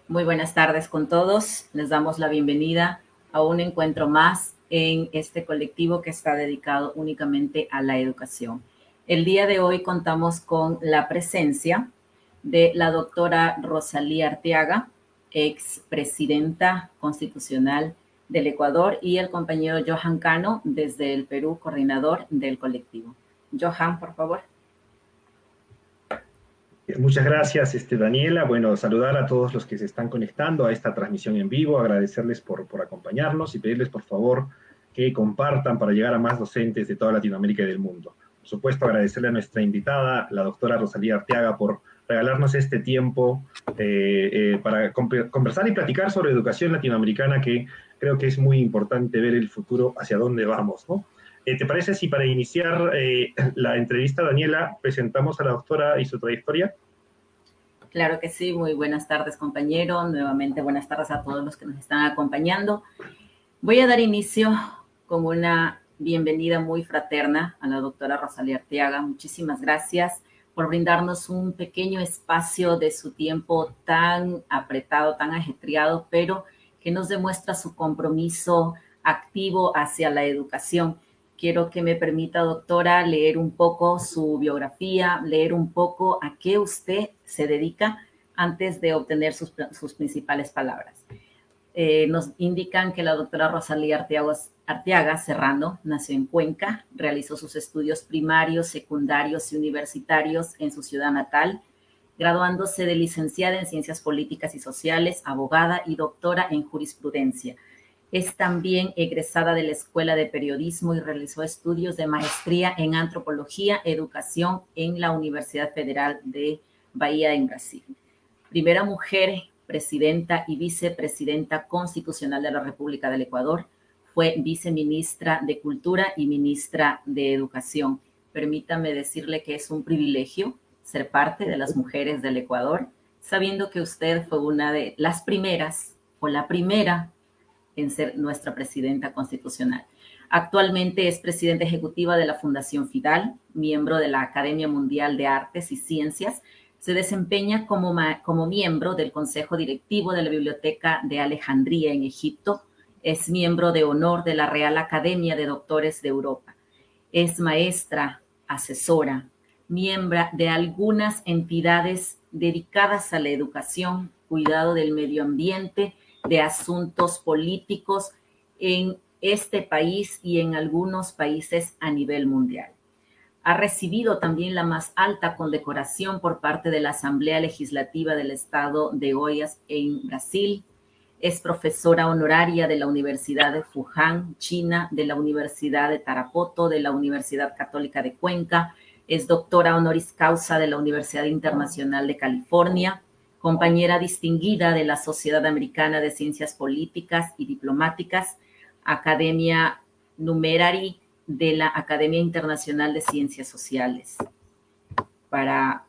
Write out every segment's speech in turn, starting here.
Muy buenas tardes con todos. Les damos la bienvenida a un encuentro más en este colectivo que está dedicado únicamente a la educación. El día de hoy contamos con la presencia de la doctora Rosalía Arteaga, expresidenta constitucional del Ecuador, y el compañero Johan Cano, desde el Perú, coordinador del colectivo. Johan, por favor. Muchas gracias, Daniela. Bueno, saludar a todos los que se están conectando a esta transmisión en vivo, agradecerles por acompañarnos y pedirles, por favor, que compartan para llegar a más docentes de toda Latinoamérica y del mundo. Por supuesto, agradecerle a nuestra invitada, la doctora Rosalía Arteaga, por regalarnos este tiempo para conversar y platicar sobre educación latinoamericana, que creo que es muy importante ver el futuro hacia dónde vamos, ¿no? ¿Te parece si para iniciar la entrevista, Daniela, presentamos a la doctora y su trayectoria? Claro que sí, muy buenas tardes, compañero. Nuevamente buenas tardes a todos los que nos están acompañando. Voy a dar inicio con una bienvenida muy fraterna a la doctora Rosalía Arteaga. Muchísimas gracias por brindarnos un pequeño espacio de su tiempo tan apretado, tan ajetreado, pero que nos demuestra su compromiso activo hacia la educación. Quiero que me permita, doctora, leer un poco su biografía, leer un poco a qué usted se dedica antes de obtener sus principales palabras. Nos indican que la doctora Rosalía Arteaga Serrano nació en Cuenca, realizó sus estudios primarios, secundarios y universitarios en su ciudad natal, graduándose de licenciada en Ciencias Políticas y Sociales, abogada y doctora en Jurisprudencia. Es también egresada de la Escuela de Periodismo y realizó estudios de maestría en Antropología, Educación en la Universidad Federal de Bahía en Brasil. Primera mujer presidenta y vicepresidenta constitucional de la República del Ecuador. Fue viceministra de Cultura y ministra de Educación. Permítame decirle que es un privilegio ser parte de las mujeres del Ecuador, sabiendo que usted fue una de las primeras o la primera en ser nuestra presidenta constitucional. Actualmente es presidenta ejecutiva de la Fundación FIDAL, miembro de la Academia Mundial de Artes y Ciencias. Se desempeña como miembro del Consejo Directivo de la Biblioteca de Alejandría en Egipto. Es miembro de honor de la Real Academia de Doctores de Europa. Es maestra, asesora, miembro de algunas entidades dedicadas a la educación, cuidado del medio ambiente, de asuntos políticos en este país y en algunos países a nivel mundial. Ha recibido también la más alta condecoración por parte de la Asamblea Legislativa del Estado de Goiás en Brasil. Es profesora honoraria de la Universidad de Wuhan, China, de la Universidad de Tarapoto, de la Universidad Católica de Cuenca. Es doctora honoris causa de la Universidad Internacional de California, compañera distinguida de la Sociedad Americana de Ciencias Políticas y Diplomáticas, Academia Numerari de la Academia Internacional de Ciencias Sociales. Para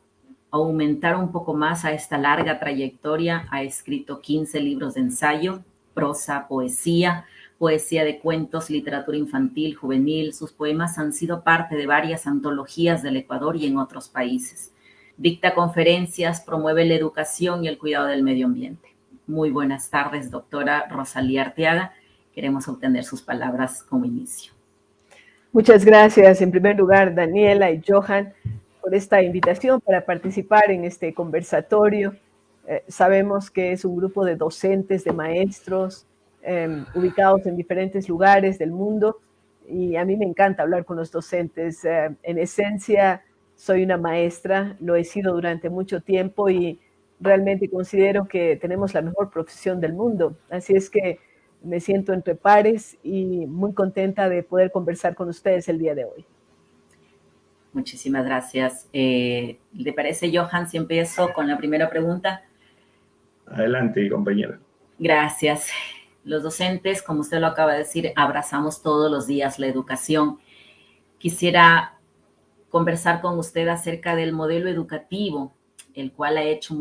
aumentar un poco más a esta larga trayectoria, ha escrito 15 libros de ensayo, prosa, poesía, poesía de cuentos, literatura infantil, juvenil. Sus poemas han sido parte de varias antologías del Ecuador y en otros países. Dicta conferencias, promueve la educación y el cuidado del medio ambiente. Muy buenas tardes, doctora Rosalía Arteaga. Queremos obtener sus palabras como inicio. Muchas gracias, en primer lugar, Daniela y Johan, por esta invitación para participar en este conversatorio. Sabemos que es un grupo de docentes, de maestros, ubicados en diferentes lugares del mundo, y a mí me encanta hablar con los docentes. En esencia, soy una maestra, lo he sido durante mucho tiempo y realmente considero que tenemos la mejor profesión del mundo. Así es que me siento entre pares y muy contenta de poder conversar con ustedes el día de hoy. Muchísimas gracias. ¿Le parece, Johan, si empiezo con la primera pregunta? Adelante, compañera. Gracias. Los docentes, como usted lo acaba de decir, abrazamos todos los días la educación. Quisiera conversar con usted acerca del modelo educativo, el cual ha hecho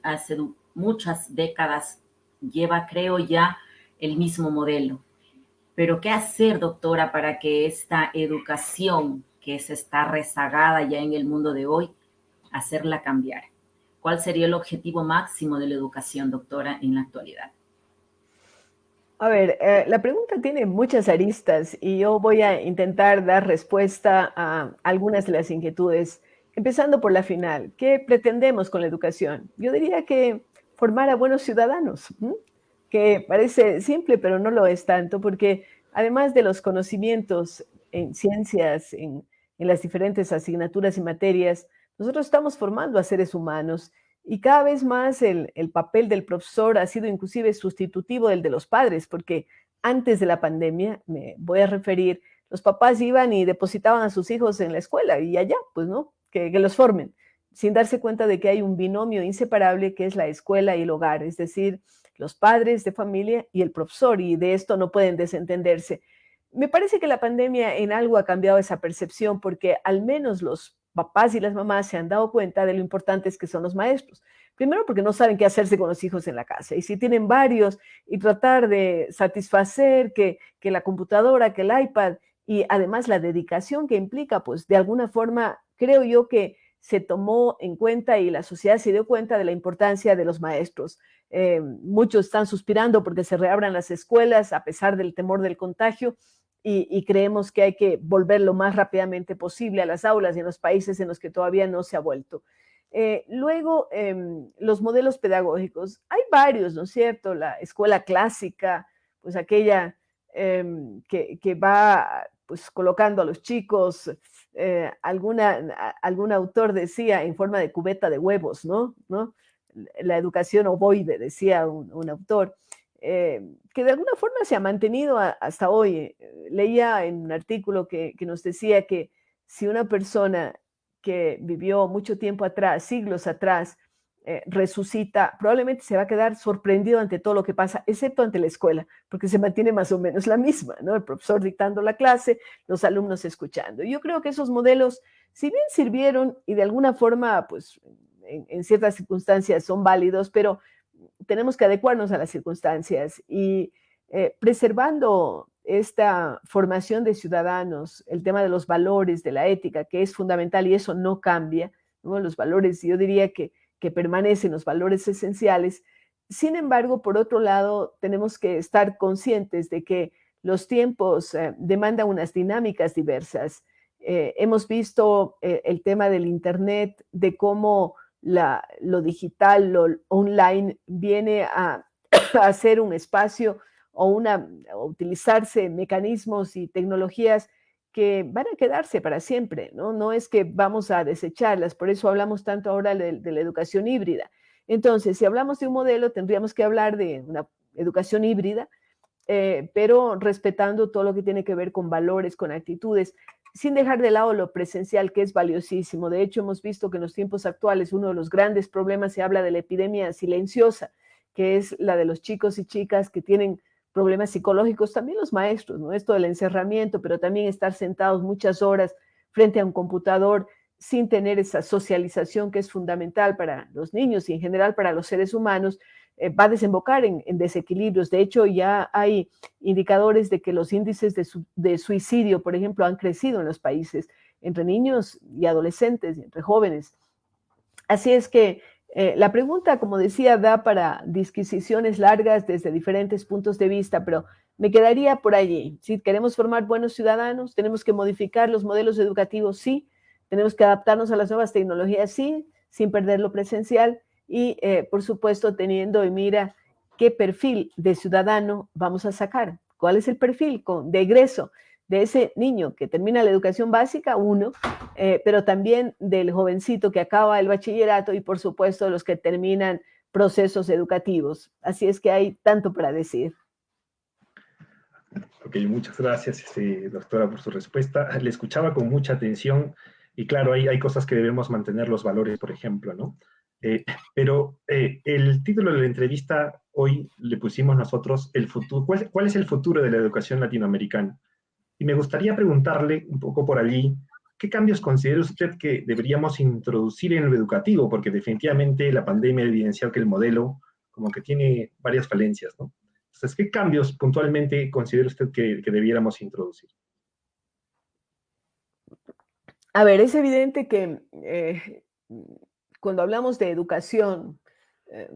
hace muchas décadas, lleva, creo, ya el mismo modelo. Pero, ¿qué hacer, doctora, para que esta educación que se está rezagada ya en el mundo de hoy, hacerla cambiar? ¿Cuál sería el objetivo máximo de la educación, doctora, en la actualidad? A ver, la pregunta tiene muchas aristas y yo voy a intentar dar respuesta a algunas de las inquietudes, empezando por la final. ¿Qué pretendemos con la educación? Yo diría que formar a buenos ciudadanos, ¿m? Que parece simple, pero no lo es tanto, porque además de los conocimientos en ciencias, en las diferentes asignaturas y materias, nosotros estamos formando a seres humanos y cada vez más el papel del profesor ha sido inclusive sustitutivo del de los padres, porque antes de la pandemia, me voy a referir, los papás iban y depositaban a sus hijos en la escuela y allá, pues, ¿no? Que los formen, sin darse cuenta de que hay un binomio inseparable que es la escuela y el hogar, es decir, los padres de familia y el profesor, y de esto no pueden desentenderse. Me parece que la pandemia en algo ha cambiado esa percepción porque al menos los papás y las mamás se han dado cuenta de lo importantes que son los maestros. Primero porque no saben qué hacerse con los hijos en la casa. Y si tienen varios y tratar de satisfacer que la computadora, que el iPad y además la dedicación que implica, pues de alguna forma creo yo que se tomó en cuenta y la sociedad se dio cuenta de la importancia de los maestros. Muchos están suspirando porque se reabran las escuelas a pesar del temor del contagio y creemos que hay que volver lo más rápidamente posible a las aulas y en los países en los que todavía no se ha vuelto. Luego, los modelos pedagógicos. Hay varios, ¿no es cierto? La escuela clásica, pues aquella que va pues colocando a los chicos, algún autor decía en forma de cubeta de huevos, ¿no? La educación ovoide, decía un autor, que de alguna forma se ha mantenido hasta hoy. Leía en un artículo que nos decía que si una persona que vivió mucho tiempo atrás, siglos atrás, resucita, probablemente se va a quedar sorprendido ante todo lo que pasa, excepto ante la escuela, porque se mantiene más o menos la misma, ¿no? El profesor dictando la clase, los alumnos escuchando. Yo creo que esos modelos, si bien sirvieron y de alguna forma, pues, en ciertas circunstancias son válidos, pero tenemos que adecuarnos a las circunstancias y preservando esta formación de ciudadanos, el tema de los valores, de la ética, que es fundamental y eso no cambia, ¿no? Los valores, yo diría que permanecen los valores esenciales. Sin embargo, por otro lado, tenemos que estar conscientes de que los tiempos demandan unas dinámicas diversas. Hemos visto el tema del Internet, de cómo lo digital, lo online, viene a hacer un espacio o a utilizarse mecanismos y tecnologías que van a quedarse para siempre, ¿no? No es que vamos a desecharlas, por eso hablamos tanto ahora de la educación híbrida. Entonces, si hablamos de un modelo, tendríamos que hablar de una educación híbrida, pero respetando todo lo que tiene que ver con valores, con actitudes, sin dejar de lado lo presencial, que es valiosísimo. De hecho, hemos visto que en los tiempos actuales uno de los grandes problemas se habla de la epidemia silenciosa, que es la de los chicos y chicas que tienen problemas psicológicos, también los maestros, ¿no? Esto del encerramiento, pero también estar sentados muchas horas frente a un computador sin tener esa socialización que es fundamental para los niños y en general para los seres humanos, va a desembocar en desequilibrios. De hecho, ya hay indicadores de que los índices de suicidio, por ejemplo, han crecido en los países entre niños y adolescentes, entre jóvenes. Así es que la pregunta, como decía, da para disquisiciones largas desde diferentes puntos de vista, pero me quedaría por allí. Si queremos formar buenos ciudadanos, tenemos que modificar los modelos educativos, sí, tenemos que adaptarnos a las nuevas tecnologías, sí, sin perder lo presencial y, por supuesto, teniendo en mira qué perfil de ciudadano vamos a sacar, cuál es el perfil de egreso de ese niño que termina la educación básica, uno, pero también del jovencito que acaba el bachillerato y, por supuesto, los que terminan procesos educativos. Así es que hay tanto para decir. Ok, muchas gracias, doctora, por su respuesta. Le escuchaba con mucha atención y claro, hay cosas que debemos mantener, los valores, por ejemplo, ¿no? Pero el título de la entrevista hoy le pusimos nosotros el futuro. ¿Cuál es el futuro de la educación latinoamericana? Y me gustaría preguntarle un poco por allí, ¿qué cambios considera usted que deberíamos introducir en lo educativo? Porque definitivamente la pandemia ha evidenciado que el modelo como que tiene varias falencias, ¿no? Entonces, ¿qué cambios puntualmente considera usted que debiéramos introducir? A ver, es evidente que cuando hablamos de educación,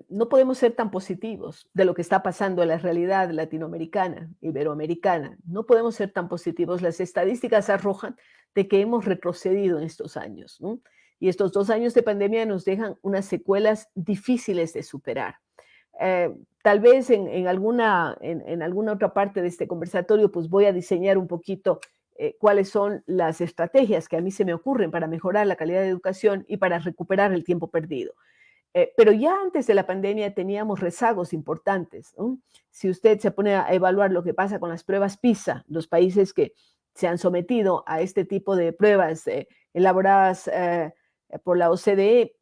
no podemos ser tan positivos de lo que está pasando en la realidad latinoamericana, iberoamericana. No podemos ser tan positivos. Las estadísticas arrojan de que hemos retrocedido en estos años, ¿no? Y estos 2 años de pandemia nos dejan unas secuelas difíciles de superar. Tal vez en alguna otra parte de este conversatorio, pues voy a diseñar un poquito cuáles son las estrategias que a mí se me ocurren para mejorar la calidad de educación y para recuperar el tiempo perdido. Pero ya antes de la pandemia teníamos rezagos importantes, ¿no? Si usted se pone a evaluar lo que pasa con las pruebas PISA, los países que se han sometido a este tipo de pruebas elaboradas por la OCDE,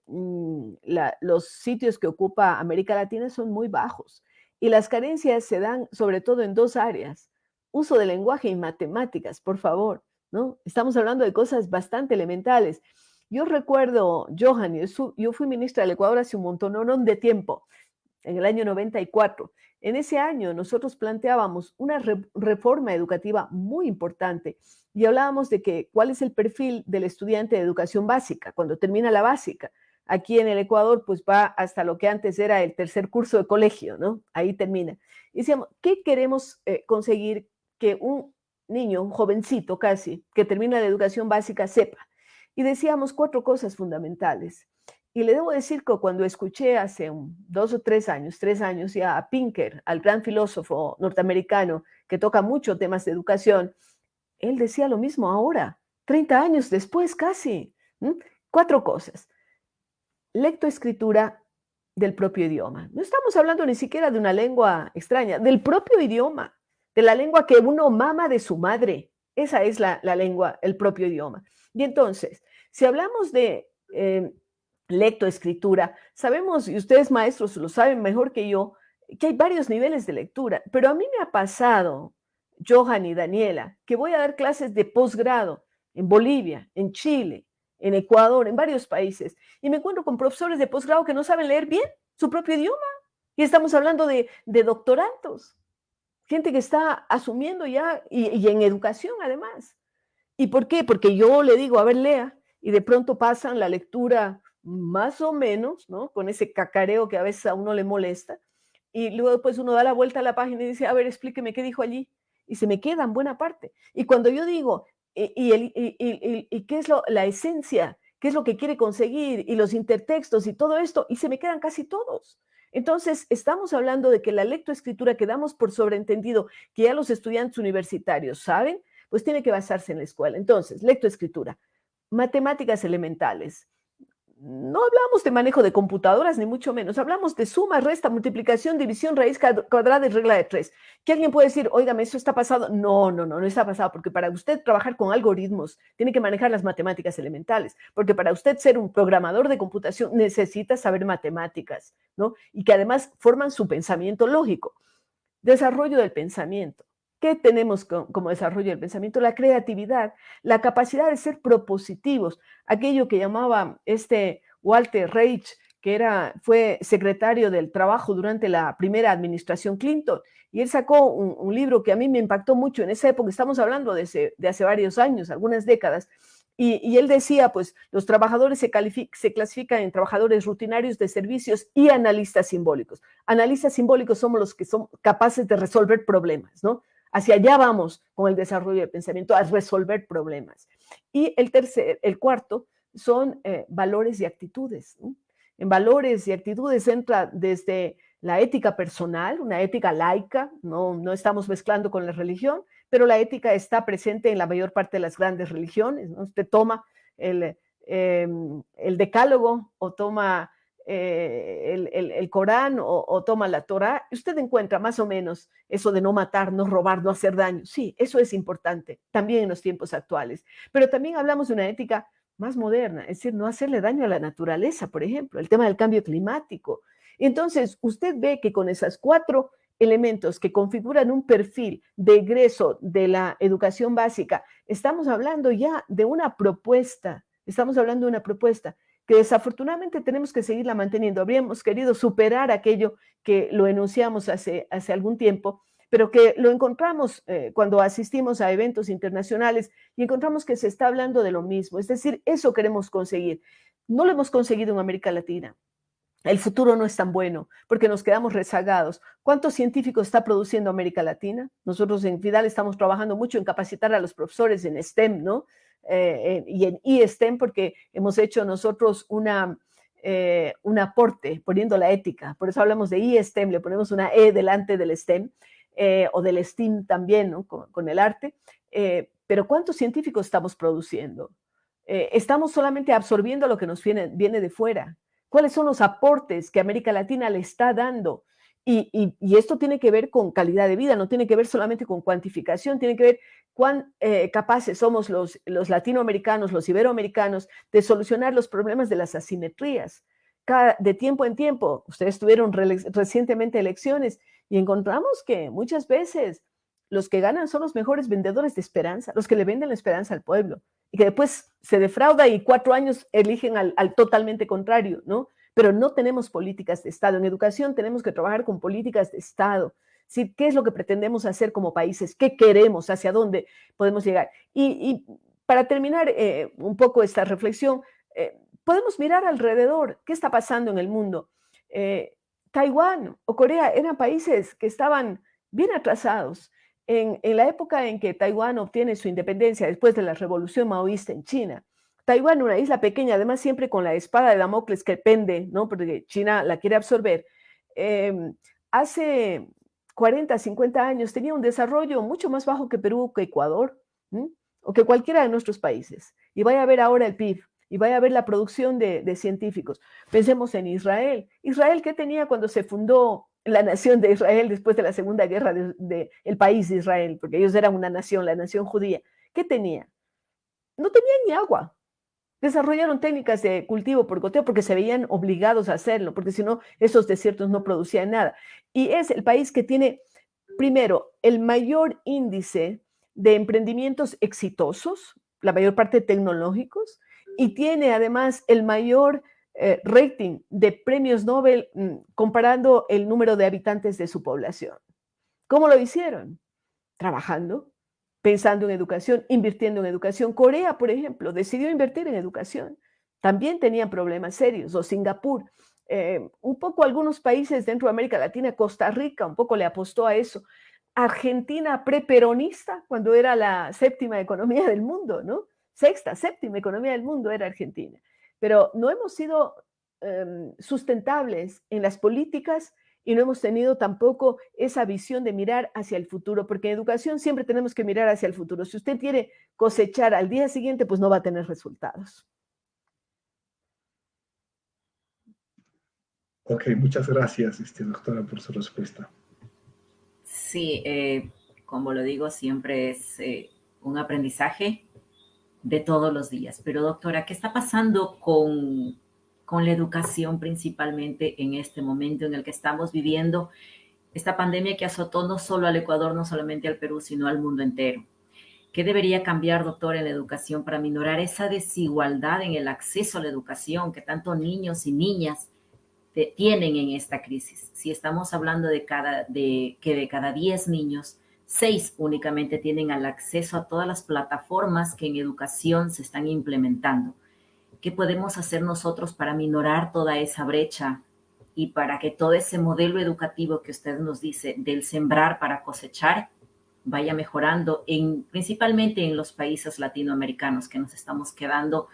los sitios que ocupa América Latina son muy bajos. Y las carencias se dan sobre todo en 2 áreas. Uso de lenguaje y matemáticas, por favor, ¿no? Estamos hablando de cosas bastante elementales. Yo recuerdo, Johan, yo fui ministra del Ecuador hace un montón de tiempo, en el año 94. En ese año nosotros planteábamos una reforma educativa muy importante y hablábamos de que cuál es el perfil del estudiante de educación básica cuando termina la básica. Aquí en el Ecuador pues va hasta lo que antes era el tercer curso de colegio, ¿no? Ahí termina. Y decíamos, ¿qué queremos conseguir que un niño, un jovencito casi, que termina la educación básica sepa? Y decíamos 4 cosas fundamentales. Y le debo decir que cuando escuché hace 2 o 3 años ya a Pinker, al gran filósofo norteamericano que toca mucho temas de educación, él decía lo mismo ahora, 30 años después casi. 4 cosas. Lectoescritura del propio idioma. No estamos hablando ni siquiera de una lengua extraña, del propio idioma, de la lengua que uno mama de su madre. Esa es la lengua, el propio idioma. Y entonces, si hablamos de lectoescritura, sabemos, y ustedes maestros lo saben mejor que yo, que hay varios niveles de lectura, pero a mí me ha pasado, Johan y Daniela, que voy a dar clases de posgrado en Bolivia, en Chile, en Ecuador, en varios países, y me encuentro con profesores de posgrado que no saben leer bien su propio idioma, y estamos hablando de doctorandos, gente que está asumiendo ya, y en educación además. ¿Y por qué? Porque yo le digo, a ver, lea, y de pronto pasan la lectura más o menos, ¿no? Con ese cacareo que a veces a uno le molesta, y luego después uno da la vuelta a la página y dice, a ver, explíqueme qué dijo allí, y se me queda en buena parte. Y cuando yo digo, ¿y qué es la esencia? ¿Qué es lo que quiere conseguir? Y los intertextos y todo esto, y se me quedan casi todos. Entonces, estamos hablando de que la lectoescritura que damos por sobreentendido, que ya los estudiantes universitarios saben, pues tiene que basarse en la escuela. Entonces, lectoescritura, matemáticas elementales. No hablamos de manejo de computadoras, ni mucho menos. Hablamos de suma, resta, multiplicación, división, raíz cuadrada y regla de 3. ¿Que alguien puede decir, óigame, eso está pasado? No está pasado, porque para usted trabajar con algoritmos, tiene que manejar las matemáticas elementales, porque para usted ser un programador de computación necesita saber matemáticas, ¿no? Y que además forman su pensamiento lógico. Desarrollo del pensamiento. ¿Qué tenemos como desarrollo del pensamiento? La creatividad, la capacidad de ser propositivos, aquello que llamaba Walter Reich, que fue secretario del Trabajo durante la primera administración Clinton, y él sacó un libro que a mí me impactó mucho en esa época, estamos hablando de hace varios años, algunas décadas, y él decía, pues, los trabajadores se clasifican en trabajadores rutinarios de servicios y analistas simbólicos. Analistas simbólicos somos los que son capaces de resolver problemas, ¿no? Hacia allá vamos con el desarrollo del pensamiento, a resolver problemas. Y el cuarto son valores y actitudes, ¿no? En valores y actitudes entra desde la ética personal, una ética laica, no estamos mezclando con la religión, pero la ética está presente en la mayor parte de las grandes religiones, ¿no? Usted toma el decálogo o toma el Corán o toma la Torá, usted encuentra más o menos eso de no matar, no robar, no hacer daño. Sí, eso es importante, también en los tiempos actuales. Pero también hablamos de una ética más moderna, es decir, no hacerle daño a la naturaleza, por ejemplo, el tema del cambio climático. Entonces, usted ve que con esos 4 elementos que configuran un perfil de egreso de la educación básica, estamos hablando ya de una propuesta, que desafortunadamente tenemos que seguirla manteniendo. Habríamos querido superar aquello que lo enunciamos hace algún tiempo, pero que lo encontramos cuando asistimos a eventos internacionales y encontramos que se está hablando de lo mismo. Es decir, eso queremos conseguir. No lo hemos conseguido en América Latina. El futuro no es tan bueno porque nos quedamos rezagados. ¿Cuántos científicos está produciendo América Latina? Nosotros en FIDAL estamos trabajando mucho en capacitar a los profesores en STEM, ¿no? Y en eSTEM, porque hemos hecho nosotros un aporte poniendo la ética. Por eso hablamos de eSTEM, le ponemos una E delante del STEM o del STEAM también, ¿no? Con el arte. Pero ¿cuántos científicos estamos produciendo? Estamos solamente absorbiendo lo que nos viene de fuera. ¿Cuáles son los aportes que América Latina le está dando? Y esto tiene que ver con calidad de vida, no tiene que ver solamente con cuantificación, tiene que ver cuán capaces somos los latinoamericanos, los iberoamericanos, de solucionar los problemas de las asimetrías. De tiempo en tiempo, ustedes tuvieron recientemente elecciones y encontramos que muchas veces los que ganan son los mejores vendedores de esperanza, los que le venden la esperanza al pueblo, y que después se defrauda y 4 años eligen al totalmente contrario, ¿no? Pero no tenemos políticas de Estado. En educación tenemos que trabajar con políticas de Estado. ¿Sí? ¿Qué es lo que pretendemos hacer como países? ¿Qué queremos? ¿Hacia dónde podemos llegar? Y para terminar un poco esta reflexión, podemos mirar alrededor. ¿Qué está pasando en el mundo? Taiwán o Corea eran países que estaban bien atrasados. En la época en que Taiwán obtiene su independencia después de la revolución maoísta en China, Taiwán, una isla pequeña, además siempre con la espada de Damocles que pende, ¿no? Porque China la quiere absorber, hace 40, 50 años tenía un desarrollo mucho más bajo que Perú, que Ecuador, ¿sí? O que cualquiera de nuestros países. Y vaya a ver ahora el PIB, y vaya a ver la producción de científicos. Pensemos en Israel. Israel, ¿qué tenía cuando se fundó la nación de Israel después de la Segunda Guerra del país de Israel? Porque ellos eran una nación, la nación judía. ¿Qué tenía? No tenían ni agua. Desarrollaron técnicas de cultivo por goteo porque se veían obligados a hacerlo, porque si no, esos desiertos no producían nada. Y es el país que tiene, primero, el mayor índice de emprendimientos exitosos, la mayor parte tecnológicos, y tiene además el mayor rating de premios Nobel comparando el número de habitantes de su población. ¿Cómo lo hicieron? Trabajando, pensando en educación, invirtiendo en educación. Corea, por ejemplo, decidió invertir en educación. También tenían problemas serios. O Singapur. Un poco algunos países dentro de América Latina, Costa Rica un poco le apostó a eso. Argentina preperonista, cuando era la séptima economía del mundo, ¿no? Sexta, séptima economía del mundo era Argentina. Pero no hemos sido sustentables en las políticas y no hemos tenido tampoco esa visión de mirar hacia el futuro, porque en educación siempre tenemos que mirar hacia el futuro. Si usted quiere cosechar al día siguiente, pues no va a tener resultados. Ok, muchas gracias, doctora, por su respuesta. Sí, como lo digo, siempre es un aprendizaje de todos los días. Pero doctora, ¿qué está pasando con la educación principalmente en este momento en el que estamos viviendo esta pandemia que azotó no solo al Ecuador, no solamente al Perú, sino al mundo entero? ¿Qué debería cambiar, doctor, en la educación para minorar esa desigualdad en el acceso a la educación que tanto niños y niñas tienen en esta crisis? Si estamos hablando de que de cada 10 niños, 6 únicamente tienen el acceso a todas las plataformas que en educación se están implementando. ¿Qué podemos hacer nosotros para minorar toda esa brecha y para que todo ese modelo educativo que usted nos dice del sembrar para cosechar vaya mejorando, principalmente en los países latinoamericanos, que nos estamos quedando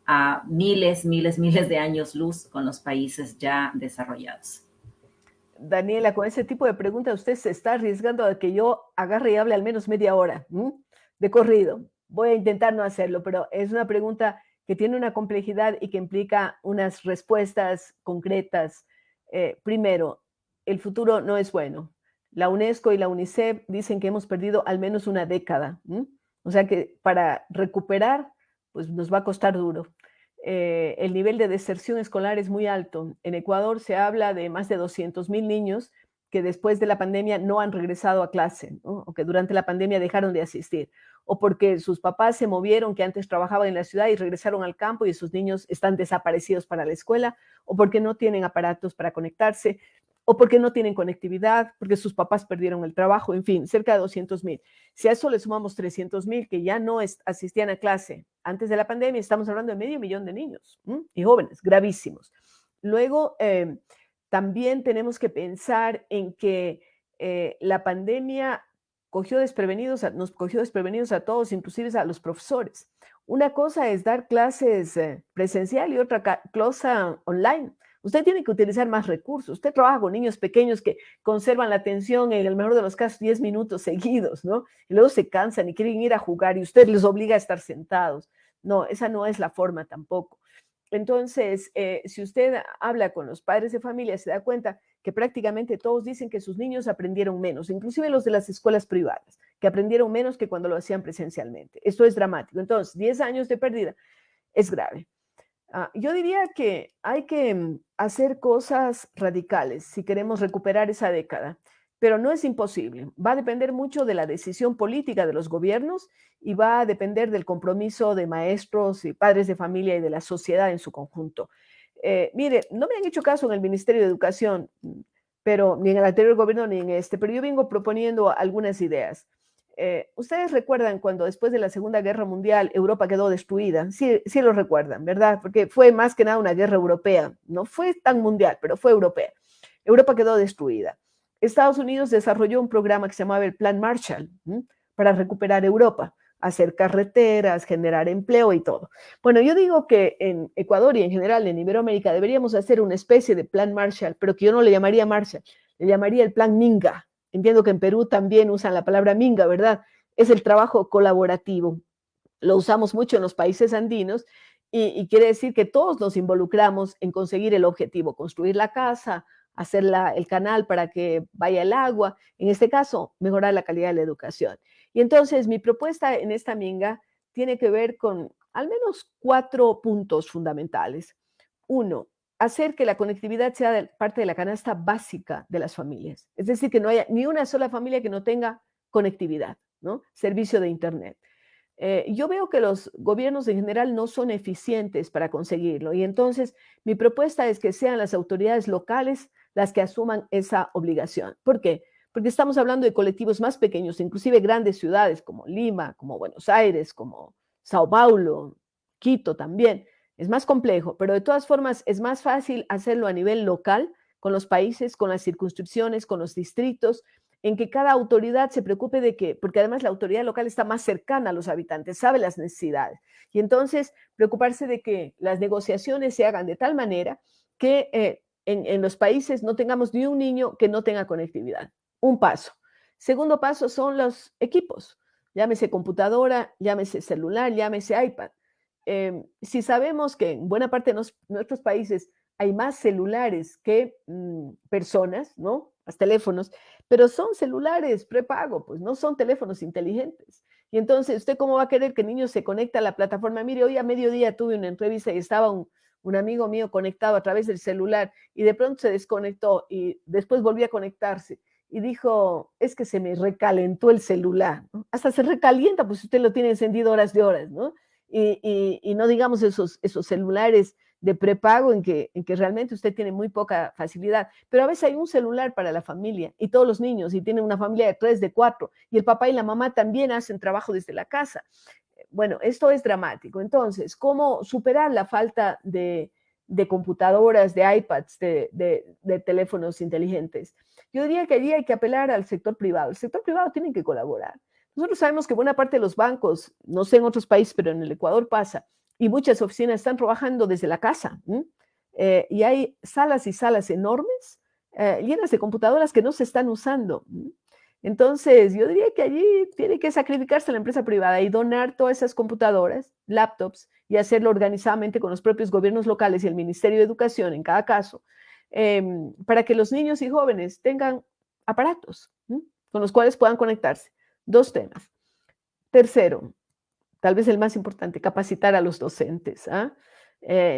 a miles de años luz con los países ya desarrollados? Daniela, con ese tipo de preguntas usted se está arriesgando a que yo agarre y hable al menos media hora de corrido. Voy a intentar no hacerlo, pero es una pregunta que tiene una complejidad y que implica unas respuestas concretas. Primero, el futuro no es bueno. La UNESCO y la UNICEF dicen que hemos perdido al menos una década. O sea que para recuperar, pues nos va a costar duro. El nivel de deserción escolar es muy alto. En Ecuador se habla de más de 200,000 niños que después de la pandemia no han regresado a clase, ¿no? O que durante la pandemia dejaron de asistir, o porque sus papás se movieron, que antes trabajaban en la ciudad y regresaron al campo y sus niños están desaparecidos para la escuela, o porque no tienen aparatos para conectarse. o porque no tienen conectividad, porque sus papás perdieron el trabajo, en fin, cerca de 200,000. Si a eso le sumamos 300,000 que ya no asistían a clase antes de la pandemia, estamos hablando de 500,000 de niños y jóvenes, gravísimos. Luego, también tenemos que pensar en que la pandemia nos cogió desprevenidos a todos, inclusive a los profesores. Una cosa es dar clases presencial y otra cosa online. Usted tiene que utilizar más recursos. Usted trabaja con niños pequeños que conservan la atención, en el mejor de los casos, 10 minutos seguidos, ¿no? Y luego se cansan y quieren ir a jugar y usted les obliga a estar sentados. No, esa no es la forma tampoco. Entonces, si usted habla con los padres de familia, se da cuenta que prácticamente todos dicen que sus niños aprendieron menos, inclusive los de las escuelas privadas, que aprendieron menos que cuando lo hacían presencialmente. Esto es dramático. Entonces, 10 años de pérdida es grave. Yo diría que hay que hacer cosas radicales si queremos recuperar esa década, pero no es imposible. Va a depender mucho de la decisión política de los gobiernos y va a depender del compromiso de maestros y padres de familia y de la sociedad en su conjunto. Mire, no me han hecho caso en el Ministerio de Educación, pero ni en el anterior gobierno ni en este, pero yo vengo proponiendo algunas ideas. Ustedes recuerdan cuando después de la Segunda Guerra Mundial Europa quedó destruida, sí, sí lo recuerdan, ¿verdad? Porque fue más que nada una guerra europea, no fue tan mundial, pero fue europea. Europa quedó destruida. Estados Unidos desarrolló un programa que se llamaba el Plan Marshall para recuperar Europa, hacer carreteras, generar empleo y todo. Bueno, yo digo que en Ecuador y en general en Iberoamérica deberíamos hacer una especie de Plan Marshall, pero que yo no le llamaría Marshall, le llamaría el Plan Minga. Entiendo que en Perú también usan la palabra minga, ¿verdad? Es el trabajo colaborativo. Lo usamos mucho en los países andinos y quiere decir que todos nos involucramos en conseguir el objetivo, construir la casa, hacer el canal para que vaya el agua, en este caso, mejorar la calidad de la educación. Y entonces mi propuesta en esta minga tiene que ver con al menos 4 puntos fundamentales. Uno, hacer que la conectividad sea parte de la canasta básica de las familias. Es decir, que no haya ni una sola familia que no tenga conectividad, ¿no? Servicio de Internet. Yo veo que los gobiernos en general no son eficientes para conseguirlo y entonces mi propuesta es que sean las autoridades locales las que asuman esa obligación. ¿Por qué? Porque estamos hablando de colectivos más pequeños, inclusive grandes ciudades como Lima, como Buenos Aires, como Sao Paulo, Quito también. Es más complejo, pero de todas formas es más fácil hacerlo a nivel local, con los países, con las circunscripciones, con los distritos, en que cada autoridad se preocupe de que, porque además la autoridad local está más cercana a los habitantes, sabe las necesidades. Y entonces preocuparse de que las negociaciones se hagan de tal manera que en los países no tengamos ni un niño que no tenga conectividad. Un paso. Segundo paso son los equipos. Llámese computadora, llámese celular, llámese iPad. Si sabemos que en buena parte de nuestros países hay más celulares que personas, ¿no? Más teléfonos, pero son celulares prepago, pues no son teléfonos inteligentes. Y entonces, ¿usted cómo va a querer que el niño se conecte a la plataforma? Mire, hoy a mediodía tuve una entrevista y estaba un amigo mío conectado a través del celular y de pronto se desconectó y después volvió a conectarse y dijo, es que se me recalentó el celular, ¿no? Hasta se recalienta, pues usted lo tiene encendido horas de horas, ¿no? Y no digamos esos celulares de prepago en que realmente usted tiene muy poca facilidad. Pero a veces hay un celular para la familia y todos los niños, y tienen una familia de 3, de 4, y el papá y la mamá también hacen trabajo desde la casa. Bueno, esto es dramático. Entonces, ¿cómo superar la falta de computadoras, de iPads, de teléfonos inteligentes? Yo diría que allí hay que apelar al sector privado. El sector privado tiene que colaborar. Nosotros sabemos que buena parte de los bancos, no sé en otros países, pero en el Ecuador pasa, y muchas oficinas están trabajando desde la casa. Y hay salas y salas enormes llenas de computadoras que no se están usando. Entonces, yo diría que allí tiene que sacrificarse la empresa privada y donar todas esas computadoras, laptops, y hacerlo organizadamente con los propios gobiernos locales y el Ministerio de Educación en cada caso, para que los niños y jóvenes tengan aparatos con los cuales puedan conectarse. 2 temas. Tercero, tal vez el más importante, capacitar a los docentes.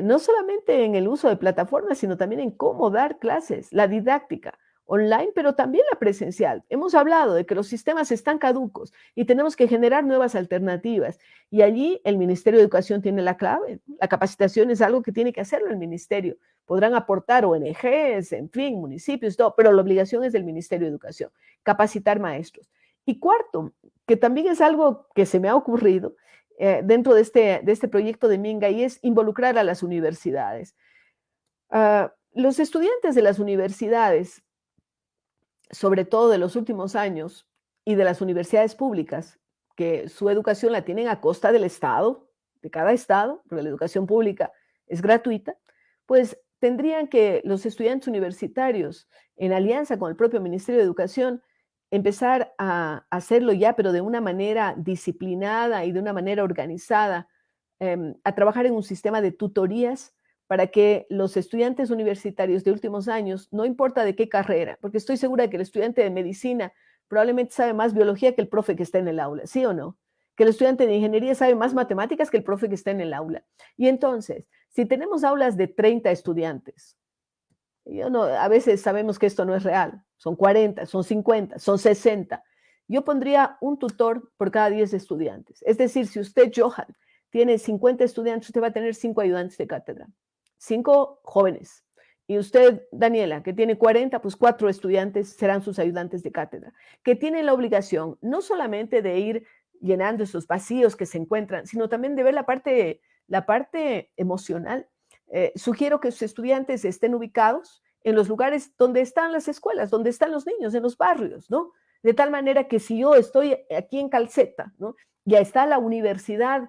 No solamente en el uso de plataformas, sino también en cómo dar clases, la didáctica online, pero también la presencial. Hemos hablado de que los sistemas están caducos y tenemos que generar nuevas alternativas. Y allí el Ministerio de Educación tiene la clave. La capacitación es algo que tiene que hacerlo el ministerio, Podrán aportar ONGs, en fin, municipios, todo, pero la obligación es del Ministerio de Educación, capacitar maestros. Y cuarto, que también es algo que se me ha ocurrido dentro de este proyecto de Minga, y es involucrar a las universidades. Los estudiantes de las universidades, sobre todo de los últimos años, y de las universidades públicas, que su educación la tienen a costa del Estado, de cada Estado, porque la educación pública es gratuita, pues tendrían que los estudiantes universitarios, en alianza con el propio Ministerio de Educación, empezar a hacerlo ya, pero de una manera disciplinada y de una manera organizada, a trabajar en un sistema de tutorías para que los estudiantes universitarios de últimos años, no importa de qué carrera, porque estoy segura de que el estudiante de medicina probablemente sabe más biología que el profe que está en el aula, ¿sí o no? Que el estudiante de ingeniería sabe más matemáticas que el profe que está en el aula. Y entonces, si tenemos aulas de 30 estudiantes, a veces sabemos que esto no es real, son 40, son 50, son 60. Yo pondría un tutor por cada 10 estudiantes. Es decir, si usted, Johan, tiene 50 estudiantes, usted va a tener 5 ayudantes de cátedra, 5 jóvenes. Y usted, Daniela, que tiene 40, pues 4 estudiantes serán sus ayudantes de cátedra, que tienen la obligación no solamente de ir llenando esos vacíos que se encuentran, sino también de ver la parte emocional. Sugiero que sus estudiantes estén ubicados en los lugares donde están las escuelas, donde están los niños, en los barrios, ¿no? De tal manera que si yo estoy aquí en Calceta, ¿no? Ya está la Universidad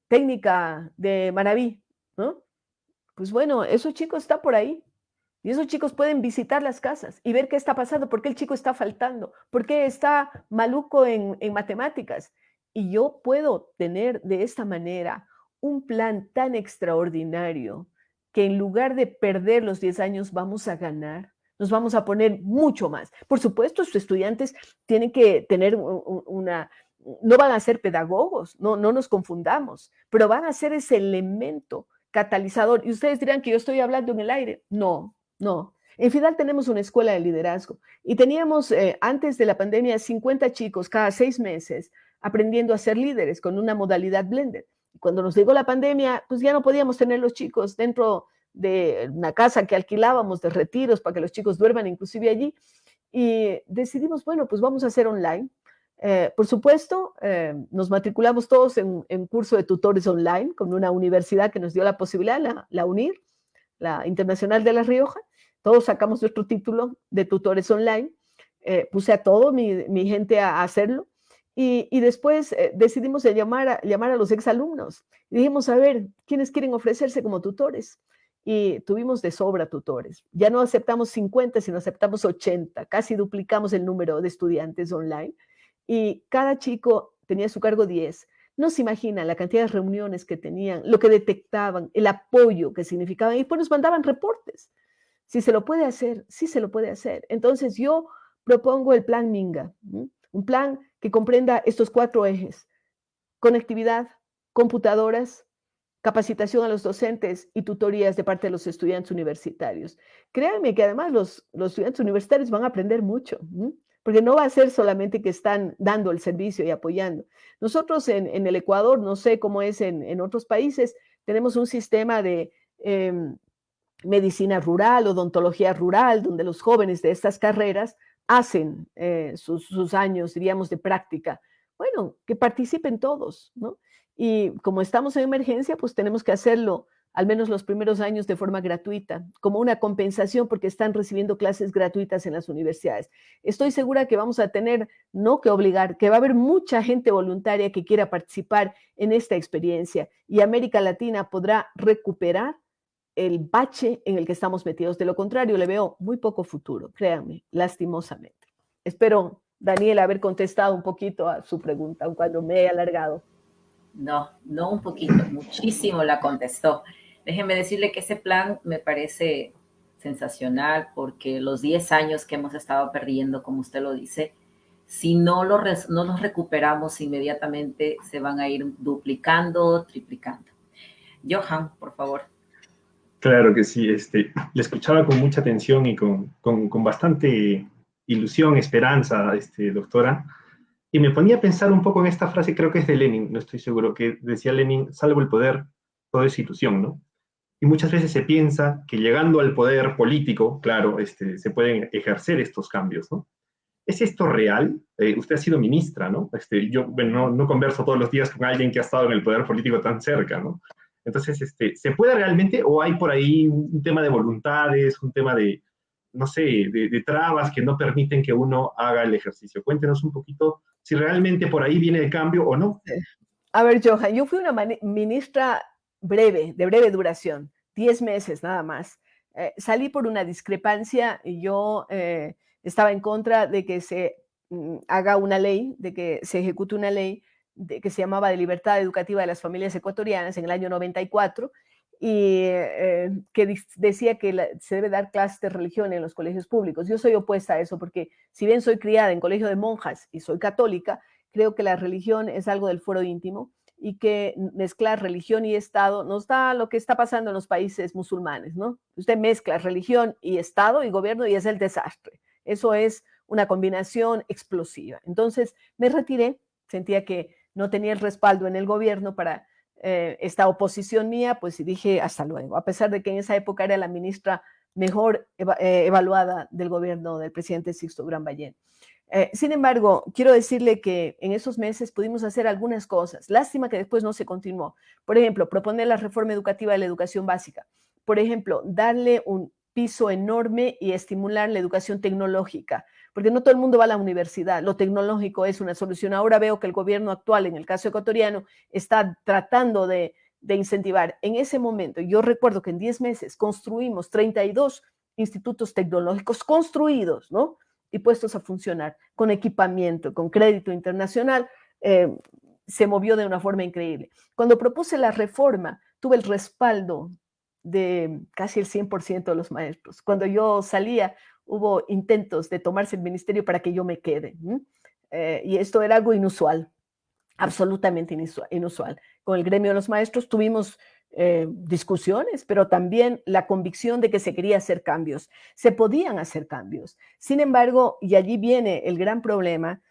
Técnica de Manabí, ¿no? Pues bueno, esos chicos están por ahí. Y esos chicos pueden visitar las casas y ver qué está pasando, por qué el chico está faltando, por qué está maluco en matemáticas. Y yo puedo tener de esta manera un plan tan extraordinario que en lugar de perder los 10 años vamos a ganar, nos vamos a poner mucho más. Por supuesto, sus estudiantes tienen que tener no van a ser pedagogos, no nos confundamos, pero van a ser ese elemento catalizador. Y ustedes dirán que yo estoy hablando en el aire. No. En Fidal tenemos una escuela de liderazgo y teníamos antes de la pandemia 50 chicos cada 6 meses aprendiendo a ser líderes con una modalidad blended. Y cuando nos llegó la pandemia, pues ya no podíamos tener los chicos dentro de una casa que alquilábamos de retiros para que los chicos duerman inclusive allí. Y decidimos, bueno, pues vamos a hacer online. Por supuesto, nos matriculamos todos en curso de tutores online con una universidad que nos dio la posibilidad, la UNIR, la Internacional de La Rioja. Todos sacamos nuestro título de tutores online. Puse a todo mi gente a hacerlo. Y después decidimos llamar a los exalumnos. Y dijimos, a ver, ¿quiénes quieren ofrecerse como tutores? Y tuvimos de sobra tutores. Ya no aceptamos 50, sino aceptamos 80. Casi duplicamos el número de estudiantes online. Y cada chico tenía a su cargo 10. No se imaginan la cantidad de reuniones que tenían, lo que detectaban, el apoyo que significaban, y después nos mandaban reportes. Si se lo puede hacer, sí se lo puede hacer. Entonces yo propongo el plan Minga, un plan que comprenda estos 4 ejes: conectividad, computadoras, capacitación a los docentes y tutorías de parte de los estudiantes universitarios. Créanme que además los estudiantes universitarios van a aprender mucho, porque no va a ser solamente que están dando el servicio y apoyando. Nosotros en el Ecuador, no sé cómo es en otros países, tenemos un sistema de medicina rural, odontología rural, donde los jóvenes de estas carreras hacen sus años, diríamos, de práctica. Bueno, que participen todos, ¿no? Y como estamos en emergencia, pues tenemos que hacerlo al menos los primeros años de forma gratuita, como una compensación porque están recibiendo clases gratuitas en las universidades. Estoy segura que vamos a tener, no que obligar, que va a haber mucha gente voluntaria que quiera participar en esta experiencia y América Latina podrá recuperar el bache en el que estamos metidos. De lo contrario, le veo muy poco futuro, créanme, lastimosamente. Espero, Daniela, haber contestado un poquito a su pregunta, aun cuando me he alargado. No un poquito, muchísimo la contestó. Déjeme decirle que ese plan me parece sensacional porque los 10 años que hemos estado perdiendo, como usted lo dice, si no los recuperamos inmediatamente, se van a ir duplicando, triplicando. Johan, por favor. Claro que sí, le escuchaba con mucha atención y con bastante ilusión, esperanza, doctora, y me ponía a pensar un poco en esta frase, creo que es de Lenin, no estoy seguro, que decía Lenin: salvo el poder, todo es ilusión, ¿no? y muchas veces se piensa que llegando al poder político, claro, se pueden ejercer estos cambios, ¿no? ¿Es esto real? Usted ha sido ministra, ¿no? Yo bueno, no converso todos los días con alguien que ha estado en el poder político tan cerca, ¿no? Entonces, ¿se puede realmente o hay por ahí un tema de voluntades, un tema de, no sé, de trabas que no permiten que uno haga el ejercicio? Cuéntenos un poquito si realmente por ahí viene el cambio o no. A ver, Johan, yo fui una ministra breve, de breve duración, 10 meses nada más. Salí por una discrepancia y yo estaba en contra de que se haga una ley, de que se ejecute una ley que se llamaba de libertad educativa de las familias ecuatorianas en el año 94 y que decía que se debe dar clases de religión en los colegios públicos. Yo soy opuesta a eso porque si bien soy criada en colegio de monjas y soy católica, creo que la religión es algo del fuero íntimo y que mezclar religión y Estado nos da lo que está pasando en los países musulmanes, ¿no? Usted mezcla religión y Estado y gobierno y es el desastre. Eso es una combinación explosiva. Entonces me retiré, sentía que no tenía el respaldo en el gobierno para esta oposición mía, pues y dije hasta luego, a pesar de que en esa época era la ministra mejor evaluada del gobierno del presidente Sixto Durán Ballén. Sin embargo, quiero decirle que en esos meses pudimos hacer algunas cosas. Lástima que después no se continuó. Por ejemplo, proponer la reforma educativa de la educación básica. Por ejemplo, darle un piso enorme y estimular la educación tecnológica, porque no todo el mundo va a la universidad. Lo tecnológico es una solución. Ahora veo que el gobierno actual, en el caso ecuatoriano, está tratando de incentivar. En ese momento, yo recuerdo que en 10 meses construimos 32 institutos tecnológicos construidos, ¿no? Y puestos a funcionar con equipamiento, con crédito internacional, se movió de una forma increíble. Cuando propuse la reforma, tuve el respaldo de casi el 100% de los maestros. Cuando yo salía, hubo intentos de tomarse el ministerio para que yo me quede. Y esto era algo inusual, absolutamente inusual. Con el gremio de los maestros tuvimos discusiones, pero también la convicción de que se quería hacer cambios. Se podían hacer cambios. Sin embargo, y allí viene el gran problema,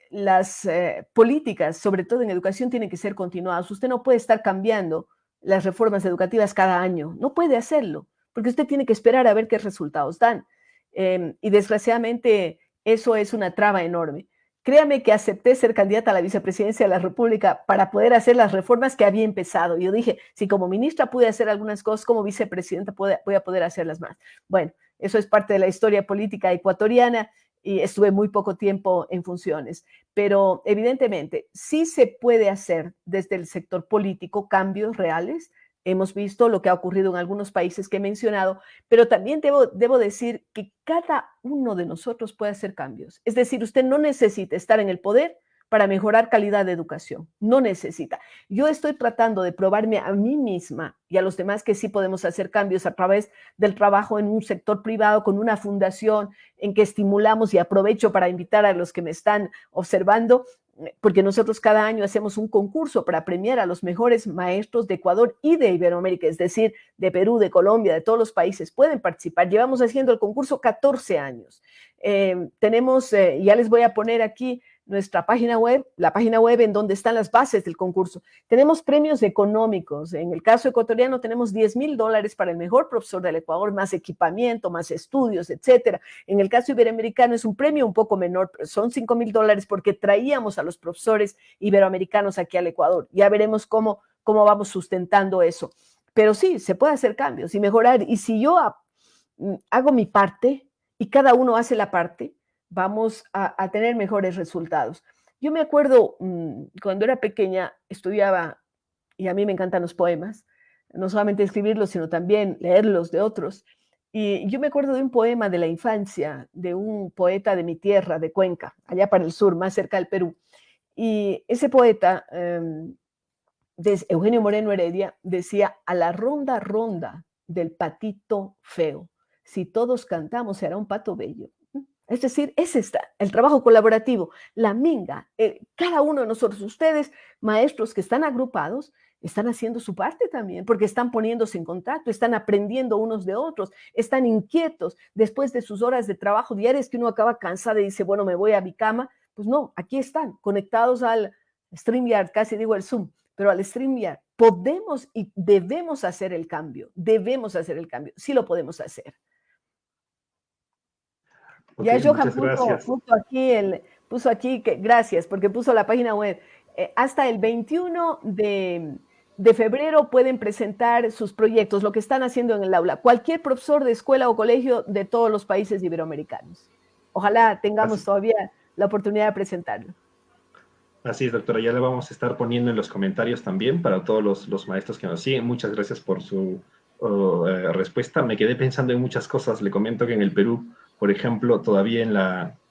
las políticas, sobre todo en educación, tienen que ser continuadas. Usted no puede estar cambiando las reformas educativas cada año. No puede hacerlo, porque usted tiene que esperar a ver qué resultados dan. Y desgraciadamente eso es una traba enorme. Créame que acepté ser candidata a la vicepresidencia de la República para poder hacer las reformas que había empezado. Yo dije, si como ministra pude hacer algunas cosas, como vicepresidenta voy a poder hacerlas más. Bueno, eso es parte de la historia política ecuatoriana y estuve muy poco tiempo en funciones. Pero evidentemente sí se puede hacer desde el sector político cambios reales. Hemos visto lo que ha ocurrido en algunos países que he mencionado, pero también debo decir que cada uno de nosotros puede hacer cambios. Es decir, usted no necesita estar en el poder para mejorar calidad de educación. No necesita. Yo estoy tratando de probarme a mí misma y a los demás que sí podemos hacer cambios a través del trabajo en un sector privado con una fundación en que estimulamos, y aprovecho para invitar a los que me están observando, porque nosotros cada año hacemos un concurso para premiar a los mejores maestros de Ecuador y de Iberoamérica, es decir, de Perú, de Colombia, de todos los países, pueden participar. Llevamos haciendo el concurso 14 años. Tenemos, ya les voy a poner aquí nuestra página web, la página web en donde están las bases del concurso. Tenemos premios económicos. En el caso ecuatoriano tenemos $10,000 para el mejor profesor del Ecuador, más equipamiento, más estudios, etcétera. En el caso iberoamericano es un premio un poco menor, pero son $5,000 porque traíamos a los profesores iberoamericanos aquí al Ecuador. Ya veremos cómo vamos sustentando eso. Pero sí, se puede hacer cambios y mejorar. Y si yo hago mi parte y cada uno hace la parte, vamos a tener mejores resultados. Yo me acuerdo cuando era pequeña, estudiaba, y a mí me encantan los poemas, no solamente escribirlos, sino también leerlos de otros. Y yo me acuerdo de un poema de la infancia, de un poeta de mi tierra, de Cuenca, allá para el sur, más cerca del Perú. Y ese poeta, Eugenio Moreno Heredia, decía: a la ronda, ronda del patito feo, si todos cantamos será un pato bello. Es decir, ese está, el trabajo colaborativo, la minga, cada uno de nosotros, ustedes, maestros que están agrupados, están haciendo su parte también, porque están poniéndose en contacto, están aprendiendo unos de otros, están inquietos después de sus horas de trabajo diarias que uno acaba cansado y dice, bueno, me voy a mi cama. Pues no, aquí están, conectados al StreamYard, casi digo el Zoom, pero al StreamYard, podemos y debemos hacer el cambio, sí lo podemos hacer. Ya Okay, Johan muchas gracias. puso aquí que gracias, porque puso la página web. Hasta el 21 de febrero pueden presentar sus proyectos, lo que están haciendo en el aula. Cualquier profesor de escuela o colegio de todos los países iberoamericanos. Ojalá tengamos todavía la oportunidad de presentarlo. Así es, doctora. Ya le vamos a estar poniendo en los comentarios también para todos los maestros que nos siguen. Muchas gracias por su respuesta. Me quedé pensando en muchas cosas. Le comento que en el Perú, por ejemplo, todavía en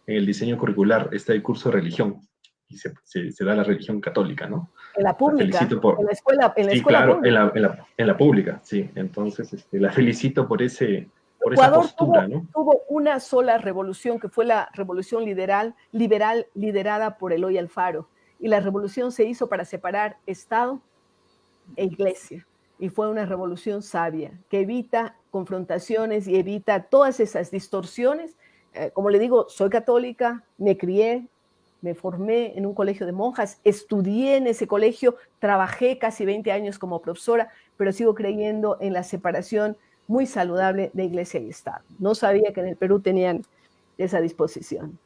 el diseño curricular está el curso de religión y se da la religión católica, ¿no? En la pública, en la escuela claro, pública. en la pública, sí. Entonces, la felicito por esa Ecuador postura, ¿no? tuvo una sola revolución, que fue la revolución liberal liderada por Eloy Alfaro. Y la revolución se hizo para separar Estado e Iglesia. Y fue una revolución sabia, que evita confrontaciones y evita todas esas distorsiones. Como le digo, soy católica, me crié, me formé en un colegio de monjas, estudié en ese colegio, trabajé casi 20 años como profesora, pero sigo creyendo en la separación muy saludable de Iglesia y Estado. No sabía que en el Perú tenían esa disposición.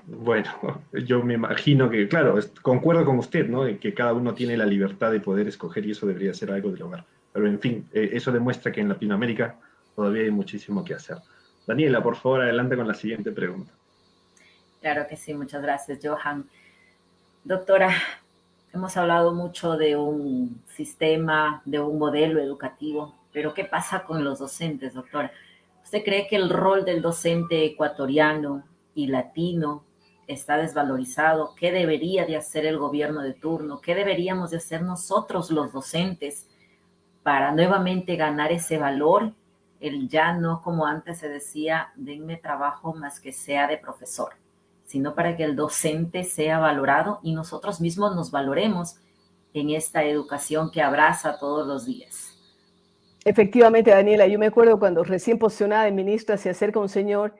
Bueno, yo me imagino que, claro, concuerdo con usted, ¿no? De que cada uno tiene la libertad de poder escoger y eso debería ser algo del hogar. Pero en fin, eso demuestra que en Latinoamérica todavía hay muchísimo que hacer. Daniela, por favor, adelante con la siguiente pregunta. Claro que sí, muchas gracias, Johan. Doctora, hemos hablado mucho de un sistema, de un modelo educativo, pero ¿qué pasa con los docentes, doctora? ¿Usted cree que el rol del docente ecuatoriano y latino está desvalorizado? ¿Qué debería de hacer el gobierno de turno? ¿Qué deberíamos de hacer nosotros los docentes para nuevamente ganar ese valor? El ya no, como antes se decía, denme trabajo más que sea de profesor, sino para que el docente sea valorado y nosotros mismos nos valoremos en esta educación que abraza todos los días. Efectivamente, Daniela, yo me acuerdo cuando recién posicionada de ministra se acerca un señor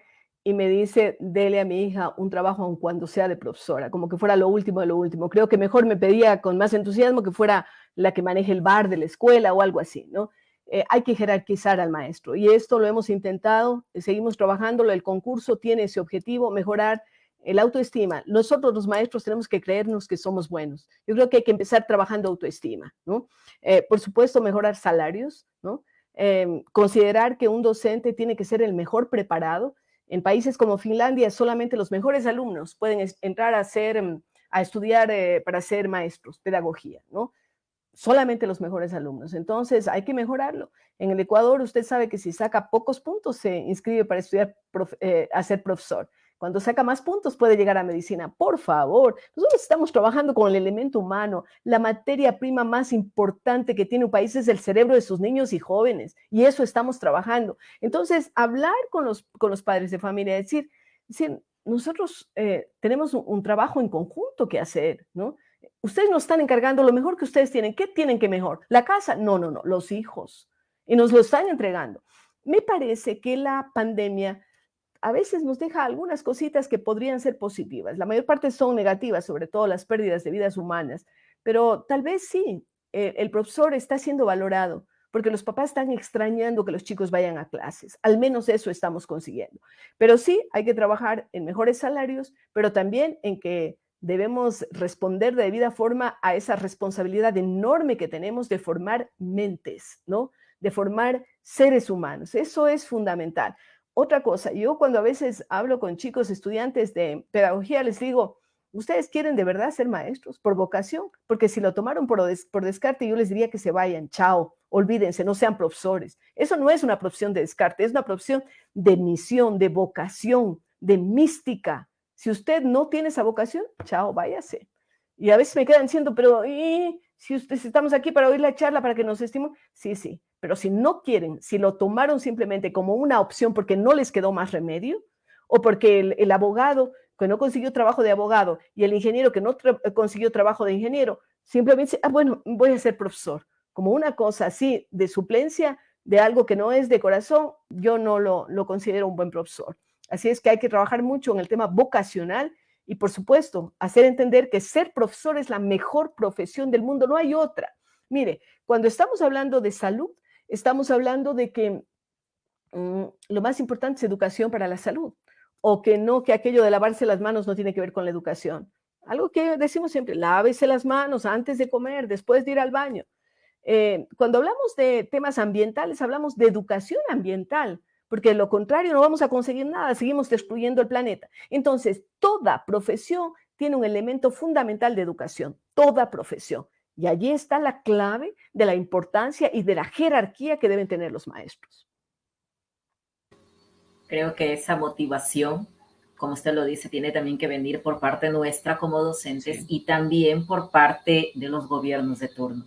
y me dice, dele a mi hija un trabajo aun cuando sea de profesora, como que fuera lo último de lo último. Creo que mejor me pedía con más entusiasmo que fuera la que maneje el bar de la escuela o algo así, ¿no? Hay que jerarquizar al maestro y esto lo hemos intentado, seguimos trabajándolo, el concurso tiene ese objetivo, mejorar el autoestima. Nosotros los maestros tenemos que creernos que somos buenos. Yo creo que hay que empezar trabajando autoestima, ¿no? Por supuesto, mejorar salarios, ¿no? Considerar que un docente tiene que ser el mejor preparado. En países como Finlandia, solamente los mejores alumnos pueden entrar a estudiar para ser maestros, pedagogía, ¿no? Solamente los mejores alumnos. Entonces, hay que mejorarlo. En el Ecuador, usted sabe que si saca pocos puntos, se inscribe para estudiar, a ser profesor. Cuando saca más puntos, puede llegar a medicina. Por favor, nosotros estamos trabajando con el elemento humano. La materia prima más importante que tiene un país es el cerebro de sus niños y jóvenes. Y eso estamos trabajando. Entonces, hablar con los padres de familia, decir nosotros tenemos un trabajo en conjunto que hacer, ¿no? Ustedes nos están encargando lo mejor que ustedes tienen. ¿Qué tienen que mejor? ¿La casa? No, los hijos. Y nos lo están entregando. Me parece que la pandemia a veces nos deja algunas cositas que podrían ser positivas. La mayor parte son negativas, sobre todo las pérdidas de vidas humanas. Pero tal vez sí, el profesor está siendo valorado porque los papás están extrañando que los chicos vayan a clases. Al menos eso estamos consiguiendo. Pero sí, hay que trabajar en mejores salarios, pero también en que debemos responder de debida forma a esa responsabilidad enorme que tenemos de formar mentes, ¿no? De formar seres humanos. Eso es fundamental. Otra cosa, yo cuando a veces hablo con chicos estudiantes de pedagogía, les digo, ¿ustedes quieren de verdad ser maestros por vocación? Porque si lo tomaron por descarte, yo les diría que se vayan, chao, olvídense, no sean profesores. Eso no es una profesión de descarte, es una profesión de misión, de vocación, de mística. Si usted no tiene esa vocación, chao, váyase. Y a veces me quedan diciendo, pero si estamos aquí para oír la charla, para que nos estimulen, sí, pero si no quieren, si lo tomaron simplemente como una opción porque no les quedó más remedio, o porque el abogado que no consiguió trabajo de abogado y el ingeniero que no consiguió trabajo de ingeniero, simplemente dice, bueno, voy a ser profesor. Como una cosa así de suplencia de algo que no es de corazón, yo no lo considero un buen profesor. Así es que hay que trabajar mucho en el tema vocacional y, por supuesto, hacer entender que ser profesor es la mejor profesión del mundo, no hay otra. Mire, cuando estamos hablando de salud, estamos hablando de que lo más importante es educación para la salud, o que no, que aquello de lavarse las manos no tiene que ver con la educación. Algo que decimos siempre, lávese las manos antes de comer, después de ir al baño. Cuando hablamos de temas ambientales, hablamos de educación ambiental, porque de lo contrario no vamos a conseguir nada, seguimos destruyendo el planeta. Entonces, toda profesión tiene un elemento fundamental de educación, toda profesión. Y allí está la clave de la importancia y de la jerarquía que deben tener los maestros. Creo que esa motivación, como usted lo dice, tiene también que venir por parte nuestra como docentes, sí, y también por parte de los gobiernos de turno,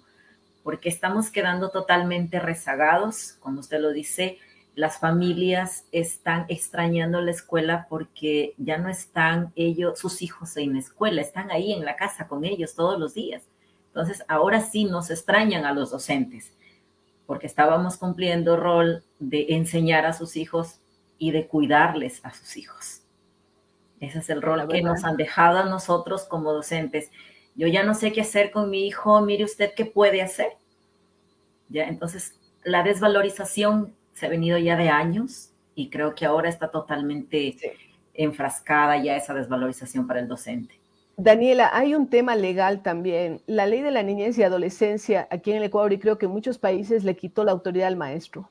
porque estamos quedando totalmente rezagados, como usted lo dice. Las familias están extrañando la escuela porque ya no están sus hijos en la escuela, están ahí en la casa con ellos todos los días. Entonces, ahora sí nos extrañan a los docentes, porque estábamos cumpliendo rol de enseñar a sus hijos y de cuidarles a sus hijos. Ese es el rol que nos han dejado a nosotros como docentes. Yo ya no sé qué hacer con mi hijo, mire usted qué puede hacer. ¿Ya? Entonces, la desvalorización se ha venido ya de años y creo que ahora está totalmente enfrascada ya esa desvalorización para el docente. Daniela, hay un tema legal también. La ley de la niñez y adolescencia aquí en el Ecuador, y creo que en muchos países, le quitó la autoridad al maestro.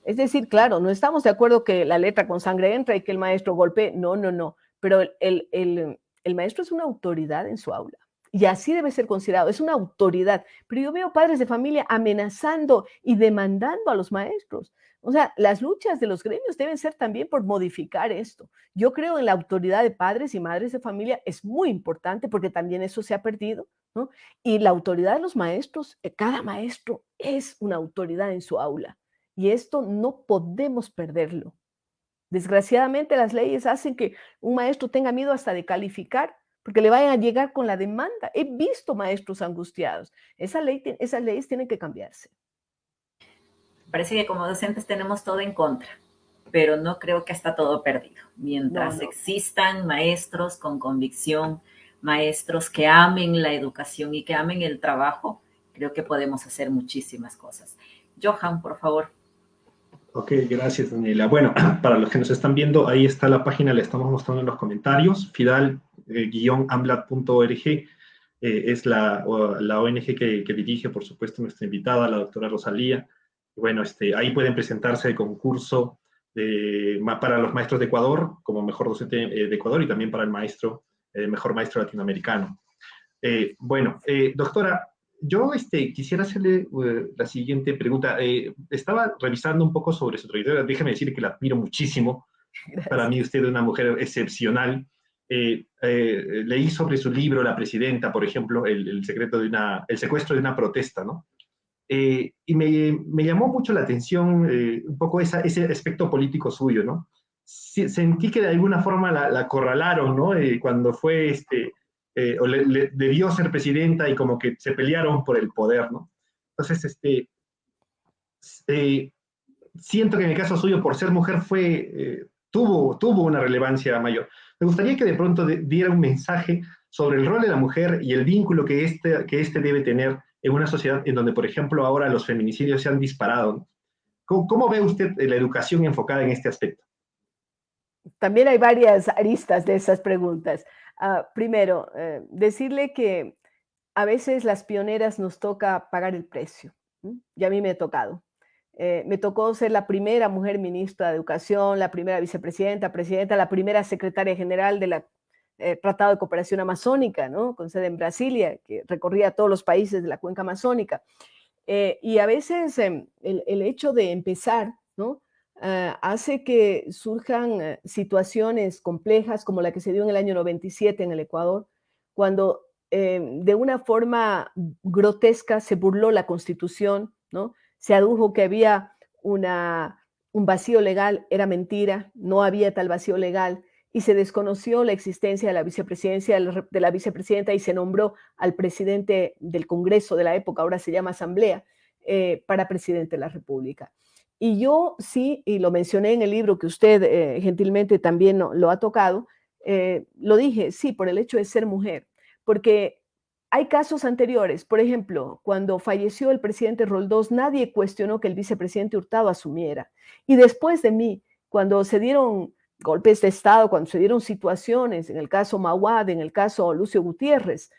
Es decir, claro, no estamos de acuerdo que la letra con sangre entra y que el maestro golpee. No, no, no. Pero el maestro es una autoridad en su aula. Y así debe ser considerado, es una autoridad. Pero yo veo padres de familia amenazando y demandando a los maestros. O sea, las luchas de los gremios deben ser también por modificar esto. Yo creo en la autoridad de padres y madres de familia, es muy importante porque también eso se ha perdido, ¿no? Y la autoridad de los maestros, cada maestro es una autoridad en su aula. Y esto no podemos perderlo. Desgraciadamente las leyes hacen que un maestro tenga miedo hasta de calificar, porque le vayan a llegar con la demanda. He visto maestros angustiadas. Esas leyes tienen que cambiarse. Parece que como docentes tenemos todo en contra, pero no creo que está todo perdido. Mientras existan maestros con convicción, maestros que amen la educación y que amen el trabajo, creo que podemos hacer muchísimas cosas. Johan, por favor. Ok, gracias, Daniela. Bueno, para los que nos están viendo, ahí está la página, la estamos mostrando en los comentarios, fidal-amlat.org, es la ONG que dirige, por supuesto, nuestra invitada, la doctora Rosalía. Bueno, ahí pueden presentarse el concurso para los maestros de Ecuador, como mejor docente de Ecuador, y también para el mejor maestro latinoamericano. Bueno, doctora, yo quisiera hacerle la siguiente pregunta. Estaba revisando un poco sobre su trayectoria. Déjeme decirle que la admiro muchísimo. Gracias. Para mí usted es una mujer excepcional. Leí sobre su libro, La Presidenta, por ejemplo, el secuestro de una protesta, ¿no? Y me llamó mucho la atención un poco ese aspecto político suyo, ¿no? Sentí que de alguna forma la acorralaron, ¿no? Cuando fue o debió ser presidenta y como que se pelearon por el poder, ¿no? Entonces, siento que en el caso suyo, por ser mujer, tuvo una relevancia mayor. Me gustaría que de pronto diera un mensaje sobre el rol de la mujer y el vínculo que este debe tener en una sociedad en donde, por ejemplo, ahora los feminicidios se han disparado, ¿no? ¿Cómo ve usted la educación enfocada en este aspecto? También hay varias aristas de esas preguntas. Primero, decirle que a veces las pioneras nos toca pagar el precio. Y a mí me ha tocado. Me tocó ser la primera mujer ministra de Educación, la primera vicepresidenta, presidenta, la primera secretaria general del Tratado de Cooperación Amazónica, ¿no? Con sede en Brasilia, que recorría todos los países de la cuenca amazónica. Y a veces el hecho de empezar, ¿no? Hace que surjan situaciones complejas como la que se dio en el año 97 en el Ecuador, cuando de una forma grotesca se burló la Constitución, ¿no? Se adujo que había un vacío legal, era mentira, no había tal vacío legal, y se desconoció la existencia de la vicepresidencia de la vicepresidenta y se nombró al presidente del Congreso de la época, ahora se llama Asamblea, para presidente de la República. Y yo sí, y lo mencioné en el libro que usted gentilmente también lo ha tocado, lo dije, sí, por el hecho de ser mujer, porque Hay casos anteriores, por ejemplo, cuando falleció el presidente Roldós, nadie cuestionó que el vicepresidente Hurtado asumiera. Y después de mí, cuando se dieron golpes de Estado, cuando se dieron situaciones, en el caso Mauad, en el caso Lucio Gutiérrez,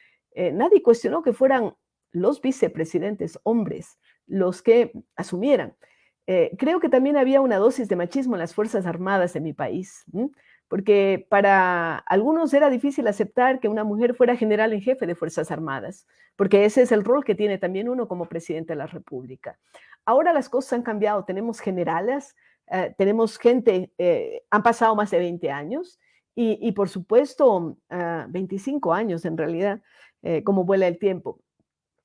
nadie cuestionó que fueran los vicepresidentes hombres los que asumieran. Creo que también había una dosis de machismo en las Fuerzas Armadas de mi país, porque para algunos era difícil aceptar que una mujer fuera general en jefe de Fuerzas Armadas, porque ese es el rol que tiene también uno como presidente de la República. Ahora las cosas han cambiado, tenemos generales, tenemos gente, han pasado más de 20 años y por supuesto 25 años en realidad, como vuela el tiempo.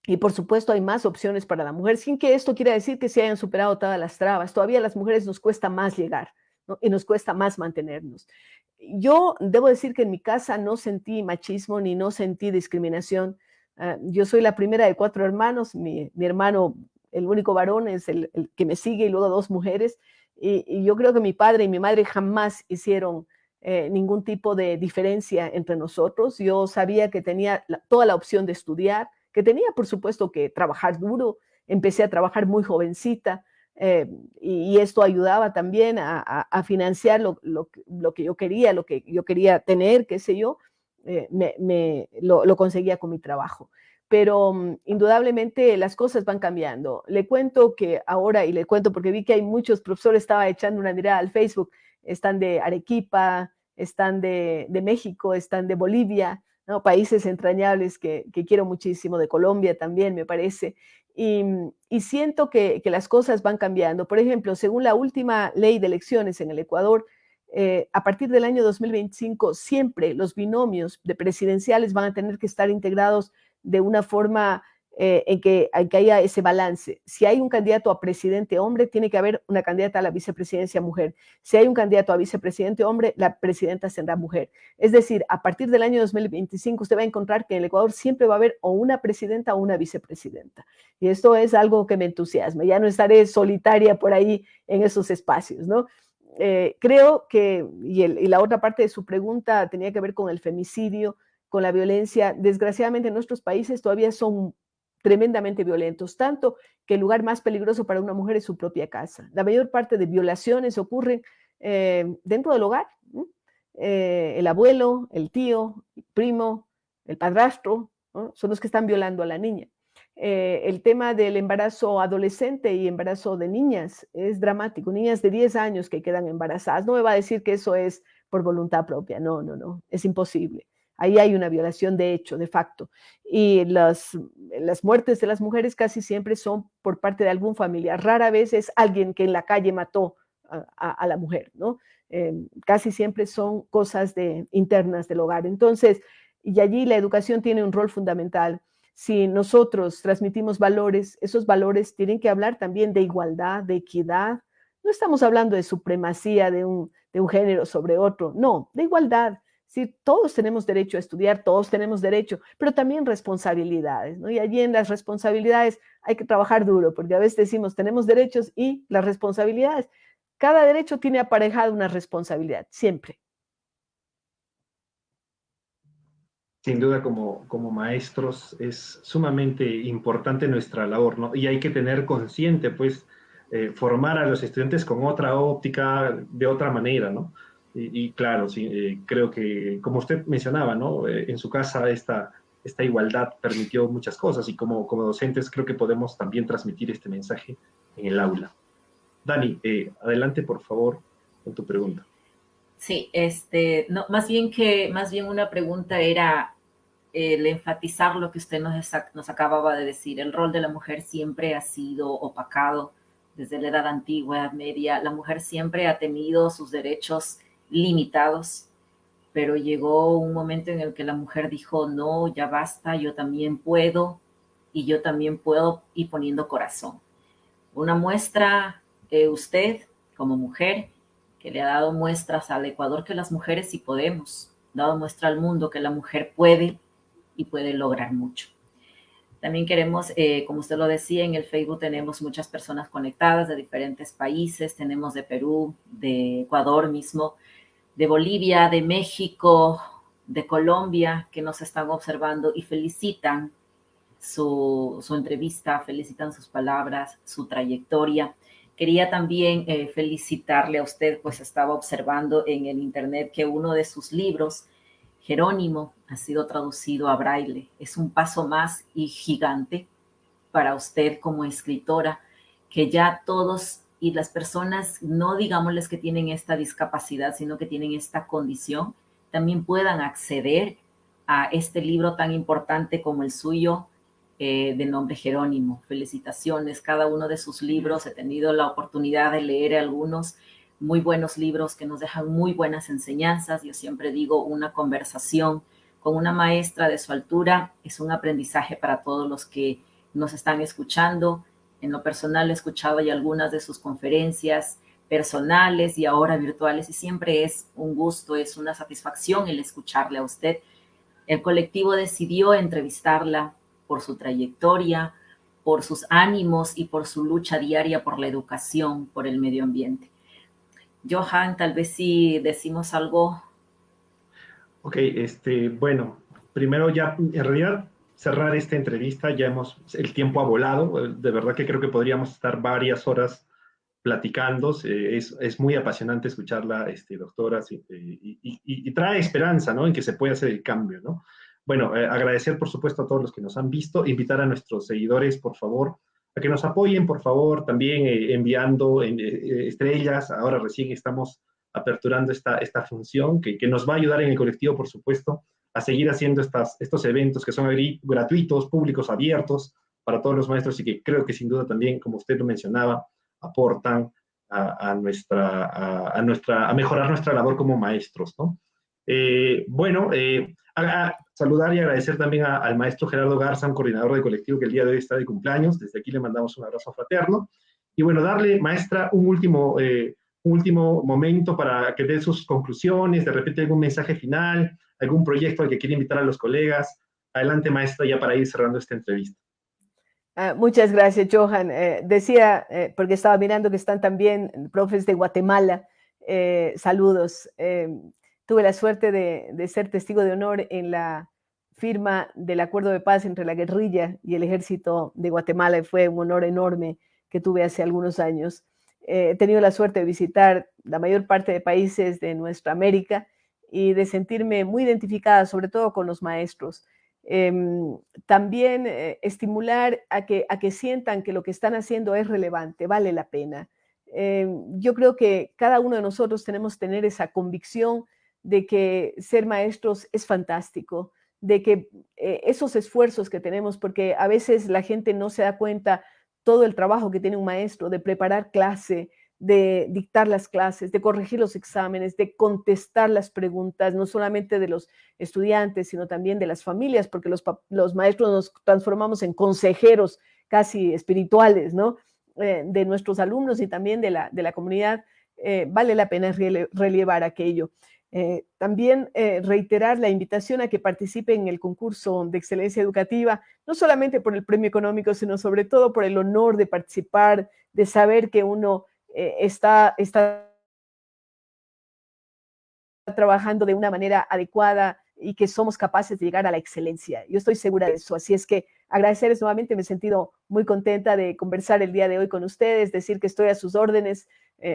Y por supuesto hay más opciones para la mujer, sin que esto quiera decir que se hayan superado todas las trabas. Todavía a las mujeres nos cuesta más llegar, ¿no? Y nos cuesta más mantenernos. Yo debo decir que en mi casa no sentí machismo ni no sentí discriminación. Yo soy la primera de 4 hermanos. Mi hermano, el único varón, es el que me sigue y luego 2 mujeres. Y yo creo que mi padre y mi madre jamás hicieron ningún tipo de diferencia entre nosotros. Yo sabía que tenía toda la opción de estudiar, que tenía, por supuesto, que trabajar duro. Empecé a trabajar muy jovencita y esto ayudaba también a financiar lo que yo quería tener, qué sé yo, lo conseguía con mi trabajo. Pero indudablemente las cosas van cambiando. Le cuento que ahora, y le cuento porque vi que hay muchos profesores, estaba echando una mirada al Facebook, están de Arequipa, están de México, están de Bolivia, ¿no? Países entrañables que quiero muchísimo, de Colombia también, me parece. Y siento que las cosas van cambiando. Por ejemplo, según la última ley de elecciones en el Ecuador, a partir del año 2025, siempre los binomios de presidenciales van a tener que estar integrados de una forma en que haya ese balance. Si hay un candidato a presidente hombre, tiene que haber una candidata a la vicepresidencia mujer. Si hay un candidato a vicepresidente hombre, la presidenta será mujer. Es decir, a partir del año 2025 usted va a encontrar que en el Ecuador siempre va a haber o una presidenta o una vicepresidenta. Y esto es algo que me entusiasma. Ya no estaré solitaria por ahí en esos espacios, ¿no? Creo que, y la otra parte de su pregunta tenía que ver con el femicidio, con la violencia. Desgraciadamente en nuestros países todavía son tremendamente violentos, tanto que el lugar más peligroso para una mujer es su propia casa. La mayor parte de violaciones ocurren dentro del hogar, ¿no? El abuelo, el tío, el primo, el padrastro, ¿no? Son los que están violando a la niña. El tema del embarazo adolescente y embarazo de niñas es dramático. Niñas de 10 años que quedan embarazadas. No me va a decir que eso es por voluntad propia. No, no, no. Es imposible. Ahí hay una violación de hecho, de facto. Y las muertes de las mujeres casi siempre son por parte de algún familiar. Rara vez es alguien que en la calle mató a la mujer, ¿no? Casi siempre son cosas internas del hogar. Entonces, y allí la educación tiene un rol fundamental. Si nosotros transmitimos valores, esos valores tienen que hablar también de igualdad, de equidad. No estamos hablando de supremacía de un género sobre otro, no, de igualdad. Sí, todos tenemos derecho a estudiar, todos tenemos derecho, pero también responsabilidades, ¿no? Y allí en las responsabilidades hay que trabajar duro, porque a veces decimos tenemos derechos y las responsabilidades. Cada derecho tiene aparejada una responsabilidad, siempre. Sin duda, como maestros, es sumamente importante nuestra labor, ¿no? Y hay que tener consciente, pues, formar a los estudiantes con otra óptica, de otra manera, ¿no? Y claro, sí, creo que, como usted mencionaba, ¿no? En su casa esta igualdad permitió muchas cosas y como docentes creo que podemos también transmitir este mensaje en el aula. Dani, adelante, por favor, con tu pregunta. Sí, no, más bien una pregunta era el enfatizar lo que usted nos acababa de decir. El rol de la mujer siempre ha sido opacado desde la edad antigua, edad media. La mujer siempre ha tenido sus derechos limitados, pero llegó un momento en el que la mujer dijo, no, ya basta, yo también puedo, y yo también puedo, y poniendo corazón. Una muestra, usted como mujer, que le ha dado muestras al Ecuador que las mujeres sí podemos, dado muestra al mundo que la mujer puede y puede lograr mucho. También queremos, como usted lo decía, en el Facebook tenemos muchas personas conectadas de diferentes países, tenemos de Perú, de Ecuador mismo, de Bolivia, de México, de Colombia, que nos están observando y felicitan su entrevista, felicitan sus palabras, su trayectoria. Quería también felicitarle a usted, pues estaba observando en el internet que uno de sus libros, Jerónimo, ha sido traducido a braille. Es un paso más y gigante para usted como escritora, que ya todos y las personas, no digámosles que tienen esta discapacidad, sino que tienen esta condición, también puedan acceder a este libro tan importante como el suyo, de nombre Jerónimo. Felicitaciones, cada uno de sus libros, he tenido la oportunidad de leer algunos muy buenos libros que nos dejan muy buenas enseñanzas. Yo siempre digo, una conversación con una maestra de su altura es un aprendizaje para todos los que nos están escuchando. En lo personal he escuchado ya algunas de sus conferencias personales y ahora virtuales y siempre es un gusto, es una satisfacción el escucharle a usted. El colectivo decidió entrevistarla por su trayectoria, por sus ánimos y por su lucha diaria por la educación, por el medio ambiente. Johan, tal vez si decimos algo. Ok, bueno, primero ya, en realidad, cerrar esta entrevista, el tiempo ha volado, de verdad que creo que podríamos estar varias horas platicando, es muy apasionante escucharla, doctora, sí, y trae esperanza, ¿no? En que se puede hacer el cambio, ¿no? Bueno, agradecer, por supuesto, a todos los que nos han visto, invitar a nuestros seguidores, por favor, a que nos apoyen, por favor, también enviando estrellas, ahora recién estamos aperturando esta función que nos va a ayudar en el colectivo, por supuesto, a seguir haciendo estos eventos que son gratuitos, públicos, abiertos para todos los maestros y que creo que sin duda también, como usted lo mencionaba, aportan a mejorar nuestra labor como maestros, ¿no? Bueno, saludar y agradecer también al maestro Gerardo Garza, un coordinador de colectivo que el día de hoy está de cumpleaños. Desde aquí le mandamos un abrazo fraterno. Y bueno, darle, maestra, un último momento para que dé sus conclusiones, de repente algún mensaje final, algún proyecto al que quiere invitar a los colegas. Adelante, maestra, ya para ir cerrando esta entrevista. Muchas gracias, Johan. Decía, porque estaba mirando que están también profes de Guatemala, saludos. Tuve la suerte de ser testigo de honor en la firma del acuerdo de paz entre la guerrilla y el ejército de Guatemala y fue un honor enorme que tuve hace algunos años. He tenido la suerte de visitar la mayor parte de países de nuestra América y de sentirme muy identificada, sobre todo con los maestros. También estimular a que sientan que lo que están haciendo es relevante, vale la pena. Yo creo que cada uno de nosotros tenemos que tener esa convicción de que ser maestros es fantástico, de que esos esfuerzos que tenemos, porque a veces la gente no se da cuenta todo el trabajo que tiene un maestro de preparar clase, de dictar las clases, de corregir los exámenes, de contestar las preguntas, no solamente de los estudiantes, sino también de las familias, porque los maestros nos transformamos en consejeros casi espirituales, ¿no? De nuestros alumnos y también de la comunidad. Vale la pena relevar aquello. También reiterar la invitación a que participen en el concurso de excelencia educativa, no solamente por el premio económico, sino sobre todo por el honor de participar, de saber que uno está trabajando de una manera adecuada y que somos capaces de llegar a la excelencia. Yo estoy segura de eso. Así es que agradecerles nuevamente. Me he sentido muy contenta de conversar el día de hoy con ustedes, decir que estoy a sus órdenes.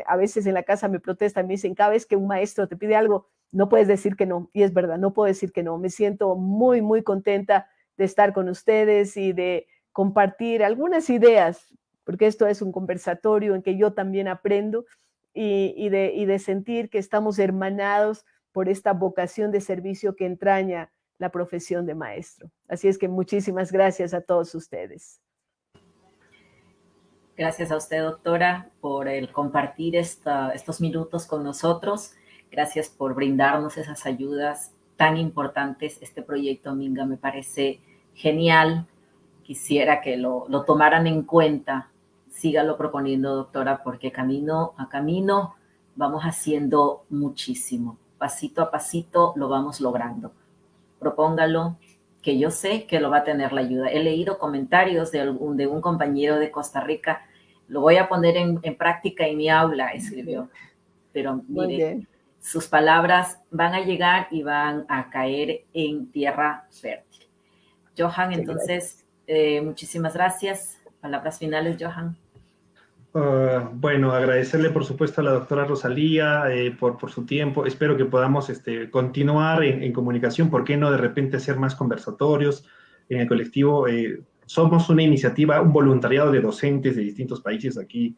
A veces en la casa me protestan, me dicen, cada vez que un maestro te pide algo, no puedes decir que no. Y es verdad, no puedo decir que no. Me siento muy, muy contenta de estar con ustedes y de compartir algunas ideas, porque esto es un conversatorio en que yo también aprendo y de sentir que estamos hermanados por esta vocación de servicio que entraña la profesión de maestro. Así es que muchísimas gracias a todos ustedes. Gracias a usted, doctora, por el compartir estos minutos con nosotros. Gracias por brindarnos esas ayudas tan importantes. Este proyecto Minga me parece genial. Quisiera que lo tomaran en cuenta. Sígalo proponiendo, doctora, porque camino a camino vamos haciendo muchísimo. Pasito a pasito lo vamos logrando. Propóngalo, que yo sé que lo va a tener la ayuda. He leído comentarios de un compañero de Costa Rica. Lo voy a poner en práctica en mi aula, escribió. Pero mire, sus palabras van a llegar y van a caer en tierra fértil. Johan, entonces, Muchísimas gracias. Palabras finales, Johan. Bueno, agradecerle por supuesto a la doctora Rosalía por su tiempo. Espero que podamos continuar en comunicación. ¿Por qué no de repente hacer más conversatorios en el colectivo? Somos una iniciativa, un voluntariado de docentes de distintos países. Aquí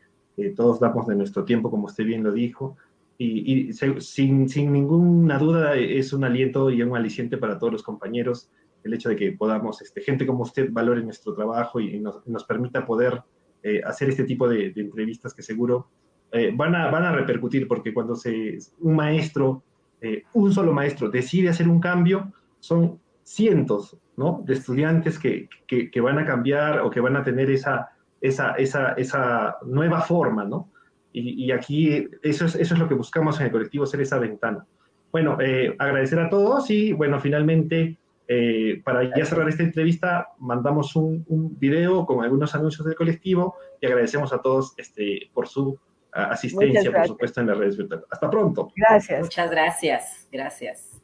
todos damos de nuestro tiempo, como usted bien lo dijo. Y sin ninguna duda es un aliento y un aliciente para todos los compañeros el hecho de que podamos, gente como usted, valore nuestro trabajo y nos permita poder hacer este tipo de entrevistas que seguro van a repercutir, porque cuando un maestro, un solo maestro decide hacer un cambio, son cientos, ¿no?, de estudiantes que van a cambiar o que van a tener esa nueva forma, ¿no? Y aquí eso es lo que buscamos en el colectivo, ser esa ventana. Bueno, agradecer a todos y, bueno, finalmente, para ya cerrar esta entrevista, mandamos un video con algunos anuncios del colectivo y agradecemos a todos por su asistencia, por supuesto, en las redes virtuales. Hasta pronto. Gracias. Muchas gracias. Gracias.